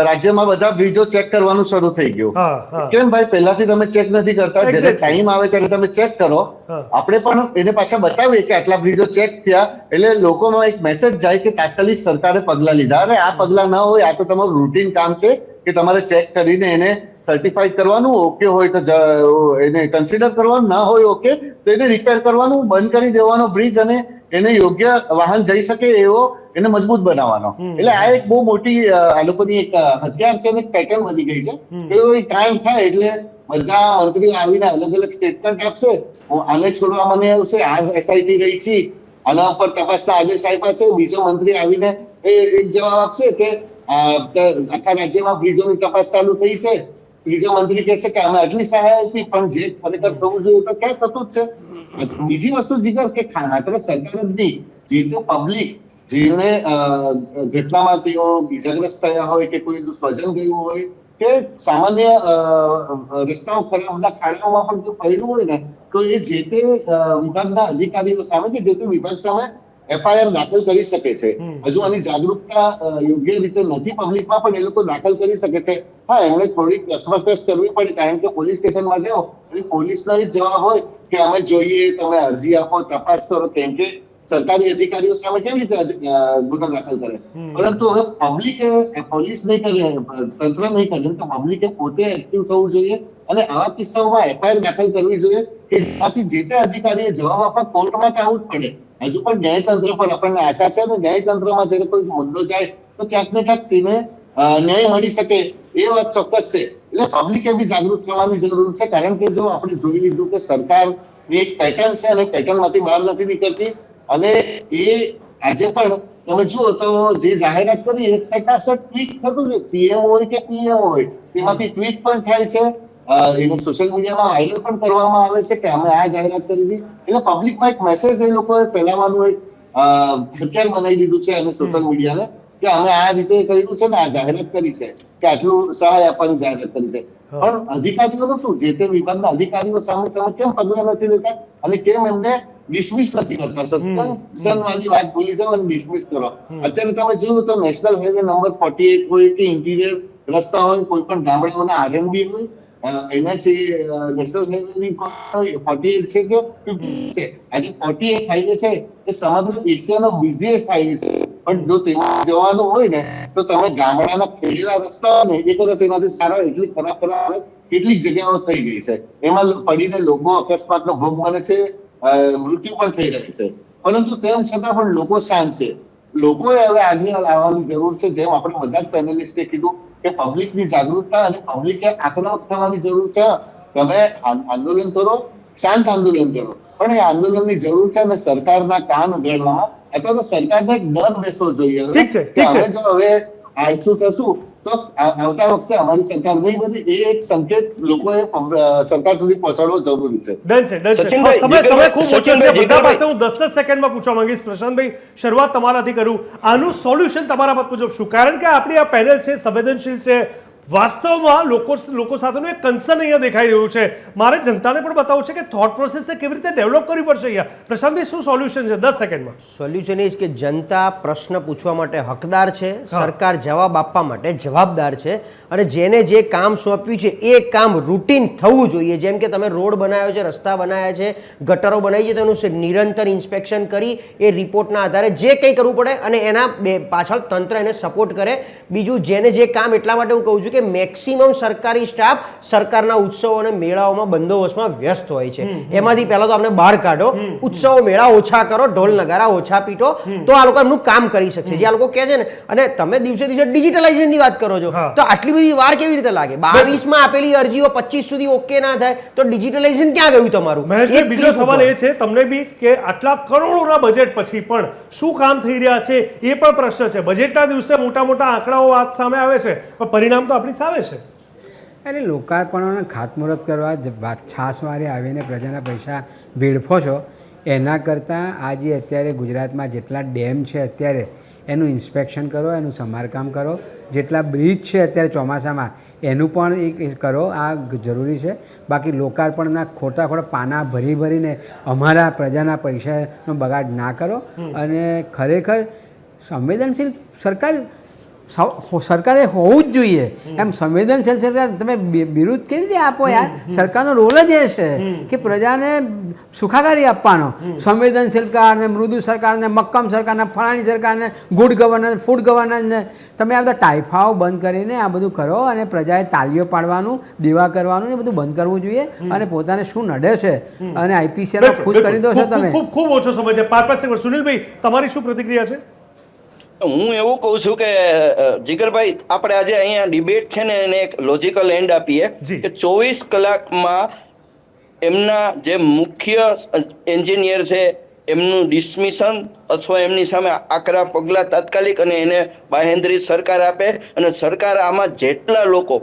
રાજ્યમાં બધા બ્રિજો ચેક કરવાનું શરૂ થઈ ગયું. હા, હા. કેમ ભાઈ, પહેલાથી તમે ચેક નથી કરતા? જ્યારે Exactly. ટાઈમ આવે ત્યારે તમે ચેક કરો. હા. આપણે પણ એને પાછા બતાવીએ કે આટલા બ્રિજો ચેક થયા એટલે લોકોમાં એક મેસેજ જાય કે તાત્કાલિક સરકારે પગલા લીધા. અરે આ પગલા ન હોય, આ તો તમારું રૂટીન કામ છે કે તમારે ચેક કરીને એને સર્ટિફાઈડ કરવાનું. ઓકે હોય તો એને કન્સિડર કરવાનું, ના હોય ઓકે તો એને રિપેર કરવાનું, બંધ કરી દેવાનો બ્રિજ અને એને યોગ્ય વાહન જઈ શકે એવો એને મજબૂત બનાવવાનો. એટલે આ એક બહુ મોટી આ લોકોની એક હથિયાર છે અને પેટર્ન બની ગઈ છે. કોઈ કાંડ થાય એટલે બધા મંત્રીઓ આવીને અલગ અલગ સ્ટેટમેન્ટ આપશે. આને છોડવા મને આવશે, આ એસઆઈટી રહી છે, આના ઉપર તપાસના આદેશ આપ્યા છે. બીજો મંત્રી આવીને એક જવાબ આપશે કે આખા રાજ્યમાં બ્રિજોની તપાસ ચાલુ થઈ છે. ત્રીજો મંત્રી કહેશે કે અમે અગ્નિ સહાય આપી, પણ જે ખરેખર થવું જોઈએ તો ક્યાં થતું જ છે. બીજી વસ્તુ જીગર કે માત્ર સરકાર જ નહીં, જે તે પબ્લિક જેને ઘટનામાં તેઓ ઇજાગ્રસ્ત થયા હોય કે કોઈ સ્વજન ગયું હોય કે સામાન્ય રસ્તાઓ ખરાબ બધા ખાડાઓમાં પણ જો પડ્યું હોય ને તો એ જે તે વિભાગના અધિકારીઓ સામે કે જે તે વિભાગ સામે એફઆઈઆર દાખલ કરી શકે છે. હજુ આની જાગૃતતા યોગ્ય રીતે નથી પબ્લિકમાં, પણ એ લોકો દાખલ કરી શકે છે. હા, એમણે થોડીક કસમકસ કરવી પડે, કારણ કે પોલીસ સ્ટેશનમાં જાઓ એટલે પોલીસનો જ જવાબ હોય કે અમે જોઈએ, તમે અરજી આપો, તપાસ કરો. કેમ કે સરકારી અધિકારીઓ સામે કેવી રીતે ગુનો દાખલ કરે? પરંતુ હવે પબ્લિકે, પોલીસ નહીં કરે, તંત્ર નહીં કરે તો પબ્લિકે પોતે એક્ટિવ થવું જોઈએ અને આવા કિસ્સાઓમાં એફઆઈઆર દાખલ કરવી જોઈએ કે જેનાથી જે તે અધિકારીએ જવાબ આપવા કોર્ટમાં આવવું જ પડે. હજુ પણ ન્યાયતંત્ર પર આપણને આશા છે અને ન્યાયતંત્રમાં જયારે કોઈ મુદ્દો જાય તો ક્યાંક ને ક્યાંક તેને ન્યાય મળી શકે એ વાત ચોક્કસ છે. એટલે પબ્લિકે બી જાગૃત થવાની જરૂર છે, કારણ કે જો આપણે જોઈ લીધું કે સરકારની એક પેટર્ન છે અને પેટર્નમાંથી બહાર નથી નીકળતી અને એ આજે પણ તમે જુઓ તો જે જાહેરાત કરી એક સટાસટ ટ્વીટ થતું છે, સીએમ હોય કે પીએમ હોય તેમાંથી ટ્વીટ પણ થાય છે, એને સોશિયલ મીડિયામાં વાયરલ પણ કરવામાં આવે છે કે અમે આ જાહેરાત કરી હતી. એટલે પબ્લિકમાં એક મેસેજ એ લોકોએ ફેલાવવાનું એક હથિયાર બનાવી દીધું છે અને સોશિયલ મીડિયાને કે અમે આ રીતે કર્યું છે ને આ જાહેરાત કરી છે કે આટલું સહાય આપવાની જાહેરાત કરી છે. પણ અધિકારીઓનું શું, જે તે વિભાગના અધિકારીઓ સામે તમે કેમ પગલા નથી લેતા અને કેમ એમને ડિસમિસ નથી કરતા? સસ્પેન્શન વાળી વાત ભૂલી જાઓ અને ડિસમિસ કરો. અત્યારે તમે જોયું તો નેશનલ હાઈવે નંબર 48 હોય કે ઇન્ટિરિયર રસ્તા હોય, કોઈ પણ ગામડાઓના આરએનબી હોય, એના છે નેશનલ હાઈવેની 48 છે કે 50 છે. આજે 48 હાઈવે છે એ સમગ્ર એશિયાનો બિઝીએસ્ટ હાઈવે છે. પણ જો તેમાં જવાનું હોય ને તો તમે ગામડાના ખેડેલા રસ્તાઓ ને એ કદાચ એનાથી સારા એટલી ખરાબ કેટલીક જગ્યાઓ થઈ ગઈ છે, એમાં પડીને લોકો અકસ્માતનો ભોગ બને છે, મૃત્યુ પણ થઈ રહી છે. પરંતુ તેમ છતાં પણ લોકો શાંત છે. લોકોએ હવે આજ્ઞા લાવવાની જરૂર છે. જેમ આપણે બધા જ પેનલિસ્ટે કીધું કે પબ્લિકની જાગૃતતા અને પબ્લિકે આક્રમક થવાની જરૂર છે. તમે આંદોલન કરો, શાંત આંદોલન કરો, પણ એ આંદોલનની જરૂર છે અને સરકારના કાન ઉગાડવામાં અથવા તો સરકારને એક ડર બેસવો જોઈએ. ઠીક છે, ઠીક છે. જો હવે આળસુ થશું તો આવતા વખતે અમારી સરકાર નહીં બને, એ એક સંકેત લોકોએ સરકાર સુધી પહોંચાડવો જરૂરી છે. ડન છે, ડન છે. સચિનભાઈ, સમય ખૂબ ઓછો છે. બધા જીગરભાઈ. પાસે હું 10 સેકન્ડમાં પૂછવા માંગીશ. પ્રશાંતભાઈ, શરૂઆત તમારાથી કરું. આનું સોલ્યુશન તમારા પર મુજબ શું? કારણ કે આપણી આ પેનલ છે, સંવેદનશીલ છે. વાસ્તવમાં લોકો સાથેનું એક કન્સર્ન અહીંયા દેખાઈ રહ્યું છે. મારે જનતાને પણ બતાવવું છે કે થોટ પ્રોસેસને કેવી રીતે ડેવલપ કરવી પડશે અહીંયા. પ્રશાંતભાઈ, શું સોલ્યુશન છે 10 સેકન્ડમાં? સોલ્યુશન એ જ કે જનતા પ્રશ્ન પૂછવા માટે હકદાર છે, સરકાર જવાબ આપવા માટે જવાબદાર છે અને જેને જે કામ સોંપ્યું છે એ કામ રૂટીન થવું જોઈએ. જેમ કે તમે રોડ બનાવ્યો છે, રસ્તા બનાવ્યા છે, ગટરો બનાવી છે, તેનું નિરંતર ઇન્સ્પેક્શન કરી એ રિપોર્ટના આધારે જે કંઈ કરવું પડે અને એના પાછળ તંત્ર એને સપોર્ટ કરે. બીજું, જેને જે કામ, એટલા માટે હું કહું છું કે કે મેક્સિમમ સરકારી સ્ટાફ સરકારના ઉત્સવો અને મેળાઓમાં બંદોબસ્તમાં વ્યસ્ત હોય છે. એમાંથી પહેલા તો આપણે બહાર કાઢો, ઉત્સવો મેળા ઓછા કરો, ઢોલ નગારા ઓછા પીટો, તો આ લોકો એમનું કામ કરી શકશે. જે આ લોકો કહે છે ને, અને તમે દિવસે દિવસે ડિજિટલાઇઝેશનની વાત કરો છો, તો આટલી બધી વાર કેવી રીતે લાગે? 22માં આપેલી અરજીઓ 25 સુધી ઓકે ના થાય તો ડિજિટલાઇઝેશન ક્યાં ગયું તમારું? મહેશભાઈ, બીજો સવાલ એ છે તમને બી કે આટલા કરોડોના બજેટ પછી પણ શું કામ થઈ રહ્યા છે એ પણ પ્રશ્ન છે. બજેટના દિવસે મોટા મોટા આંકડાઓ વાત સામે આવે છે, પણ પરિણામ તો આપણી સામે છે. એટલે લોકાર્પણ અને ખાતમુહૂર્ત કરવા છાસવારે આવીને પ્રજાના પૈસા વેડફો છો, એના કરતાં આજે અત્યારે ગુજરાતમાં જેટલા ડેમ છે અત્યારે એનું ઇન્સ્પેક્શન કરો, એનું સમારકામ કરો. જેટલા બ્રિજ છે અત્યારે ચોમાસામાં એનું પણ એક કરો, આ જરૂરી છે. બાકી લોકાર્પણના ખોટા પાના ભરીને અમારા પ્રજાના પૈસાનો બગાડ ના કરો. અને ખરેખર સંવેદનશીલ સરકારે હોવું જ જોઈએ. એમ સંવેદનશીલ સરકાર તમે વિરુદ્ધ કેવી રીતે આપો યાર? સરકારનો રોલ જ એ છે કે પ્રજાને સુખાકારી આપવાનો. સંવેદનશીલ સરકારને, મૃદુ સરકારને, મક્કમ સરકારને, ફલાણી સરકારને, ગુડ ગવર્નન્સ, ફૂડ ગવર્નન્સને તમે આ બધા તાઇફાઓ બંધ કરીને આ બધું કરો અને પ્રજાએ તાલીઓ પાડવાનું, દેવા કરવાનું એ બધું બંધ કરવું જોઈએ. અને પોતાને શું નડે છે અને આઈપીસીઆર ખુશ કરી દો છો તમે. ખૂબ ઓછો સમય છે. 5 સેકન્ડ. સુનિલભાઈ, તમારી શું પ્રતિક્રિયા છે? હું એવું કહું છું કે જીગરભાઈ, આપણે આજે અહીંયા ડિબેટ છે ને એને એક લોજિકલ એન્ડ આપીએ કે 24 કલાકમાં એમના જે મુખ્ય એન્જિનિયર છે એમનું ડિસમિશન અથવા એમની સામે આકરા પગલાં તાત્કાલિક અને એને બાહેંધરી સરકાર આપે, અને સરકાર આમાં જેટલા લોકો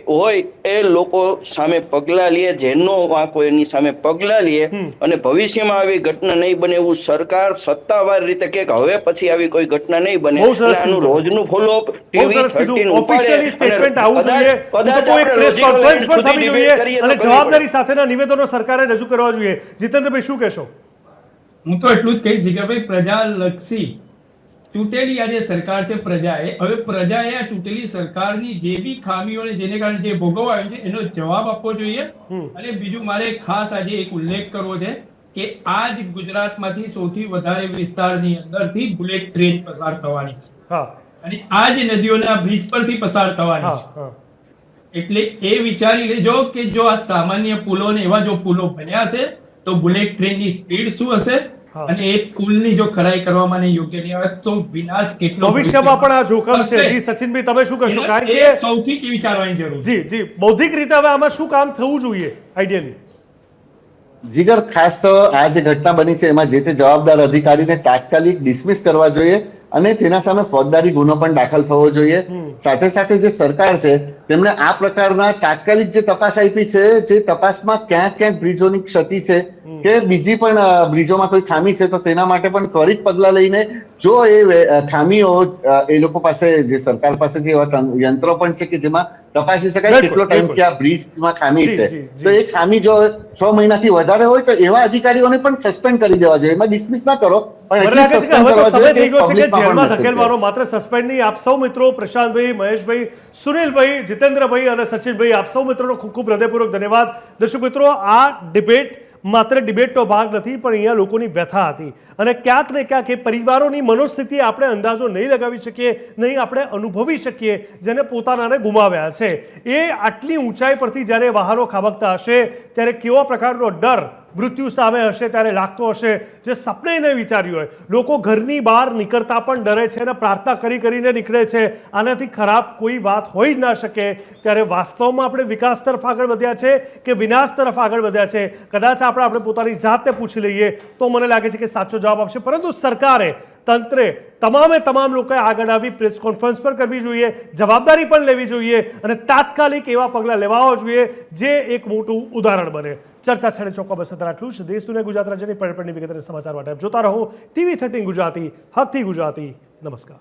હોય એ લોકો સામે પગલાં લે, જેનો વાંક હોય એની સામે પગલાં લે, અને ભવિષ્યમાં આવી ઘટના નહીં બને એવું સરકાર સત્તાવાર રીતે કે હવે પછી આવી કોઈ ઘટના નહીં બને. આનું રોજનું ફોલોઅપ જવાબદારી સાથેના નિવેદનો સરકારે રજૂ કરવા જોઈએ. જીતેન્દ્રભાઈ, શું કહેશો? હું તો એટલું જ કહીશ જીગરભાઈ, પ્રજાલક્ષી ચૂંટેલી આ જે સરકાર છે પ્રજાએ, હવે પ્રજાએ આ ચૂંટેલી સરકારની જે બી ખામીઓને જેને કારણે જે ભોગવાયું છે એનો જવાબ આપવો જોઈએ. અને બીજું મારે ખાસ આજે એક ઉલ્લેખ કરવો છે કે આજ ગુજરાતમાંથી સૌથી વધારે વિસ્તારની અંદરથી બુલેટ ટ્રેન પસાર થવાની છે, અને આ જ નદીઓના બ્રિજ પરથી પસાર થવાની છે. એટલે એ વિચારી લેજો કે જો આ સામાન્ય પુલો ને એવા જો પુલો બન્યા છે તો બુલેટ ટ્રેનની સ્પીડ શું હશે, અને એ પુલની જો ખરાઈ કરવામાં યોગ્ય નહીં આવે તો વિનાશ કેટલો ભવિષ્યમાં પણ આ જોખમ છે. જી સચિનભાઈ, તમે શું કહેશો? કારણ કે સૌથી વિચારવાની જરૂર. જી બૌદ્ધિક રીતે હવે આમાં શું કામ થવું જોઈએ આઈડિયલી? જીગર, ખાસ તો આ જે ઘટના બની છે એમાં જે તે જવાબદાર અધિકારીને તાત્કાલિક ડિસમિસ કરવા જોઈએ અને તેના સામે ફોજદારી ગુનો પણ દાખલ થવો જોઈએ. સાથે સાથે જે સરકાર છે તેમણે આ પ્રકારના તાત્કાલિક જે તપાસ આપી છે, જે તપાસમાં ક્યાંક બ્રિજોની ક્ષતિ છે કે બીજી પણ બ્રિજોમાં કોઈ ખામી છે તો તેના માટે પણ ત્વરિત પગલા લઈને જો એ ખામીઓ એ લોકો પાસે, જે સરકાર પાસે જે એવા યંત્રો પણ છે કે જેમાં તપાસી શકાય કેટલો ટાઈમથી આ બ્રિજમાં ખામી છે, તો એ ખામી જો 6 મહિનાથી વધારે હોય તો એવા અધિકારીઓને પણ સસ્પેન્ડ કરી દેવા જોઈએ. એમાં ડિસમિસ ના કરો, પણ ધકેલવાનો માત્ર સસ્પેન્ડ નહીં. આપ સૌ મિત્રો, પ્રશાંતભાઈ, મહેશભાઈ, સુનિલભાઈ, જીતેન્દ્રભાઈ અને સચિનભાઈ, આપ સૌ મિત્રોનો ખૂબ ખૂબ હૃદયપૂર્વક ધન્યવાદ. દર્શક મિત્રો, આ ડિબેટ માત્ર ડિબેટનો ભાગ નથી, પણ અહીંયા લોકોની વ્યથા હતી, અને ક્યાંક ને ક્યાંક એ પરિવારોની મનોસ્થિતિ આપણે અંદાજો નહીં લગાવી શકીએ, નહીં આપણે અનુભવી શકીએ, જેને પોતાનાને ગુમાવ્યા છે. એ આટલી ઊંચાઈ પરથી જ્યારે વાહનો ખાબકતા હશે ત્યારે કેવા પ્રકારનો ડર મૃત્યુ સામે હશે ત્યારે લાગતો હશે, જે સપને ન વિચાર્યું હોય. લોકો ઘરની બહાર નીકળતા પણ ડરે છે અને પ્રાર્થના કરીને નીકળે છે. આનાથી ખરાબ કોઈ વાત હોઈ જ ના શકે. ત્યારે વાસ્તવમાં આપણે વિકાસ તરફ આગળ વધ્યા છે કે વિનાશ તરફ આગળ વધ્યા છે? કદાચ આપણે પોતાની જાતને પૂછી લઈએ તો મને લાગે છે કે સાચો જવાબ આપશે. પરંતુ સરકારે, તંત્રે, તમામ લોકોએ આગળ આવી પ્રેસ કોન્ફરન્સ પર કરવી જોઈએ, જવાબદારી પણ લેવી જોઈએ અને તાત્કાલિક એવા પગલાં લેવા જોઈએ જે એક મોટું ઉદાહરણ બને. ચર્ચા છેડે ચોખ્ખા બસ આટલું જ. દેશ દુનિયા ગુજરાત રાજ્યની પળપળની વિગતવાર સમાચાર માટે જોતા રહો TV13 ગુજરાતી, હકથી ગુજરાતી. નમસ્કાર.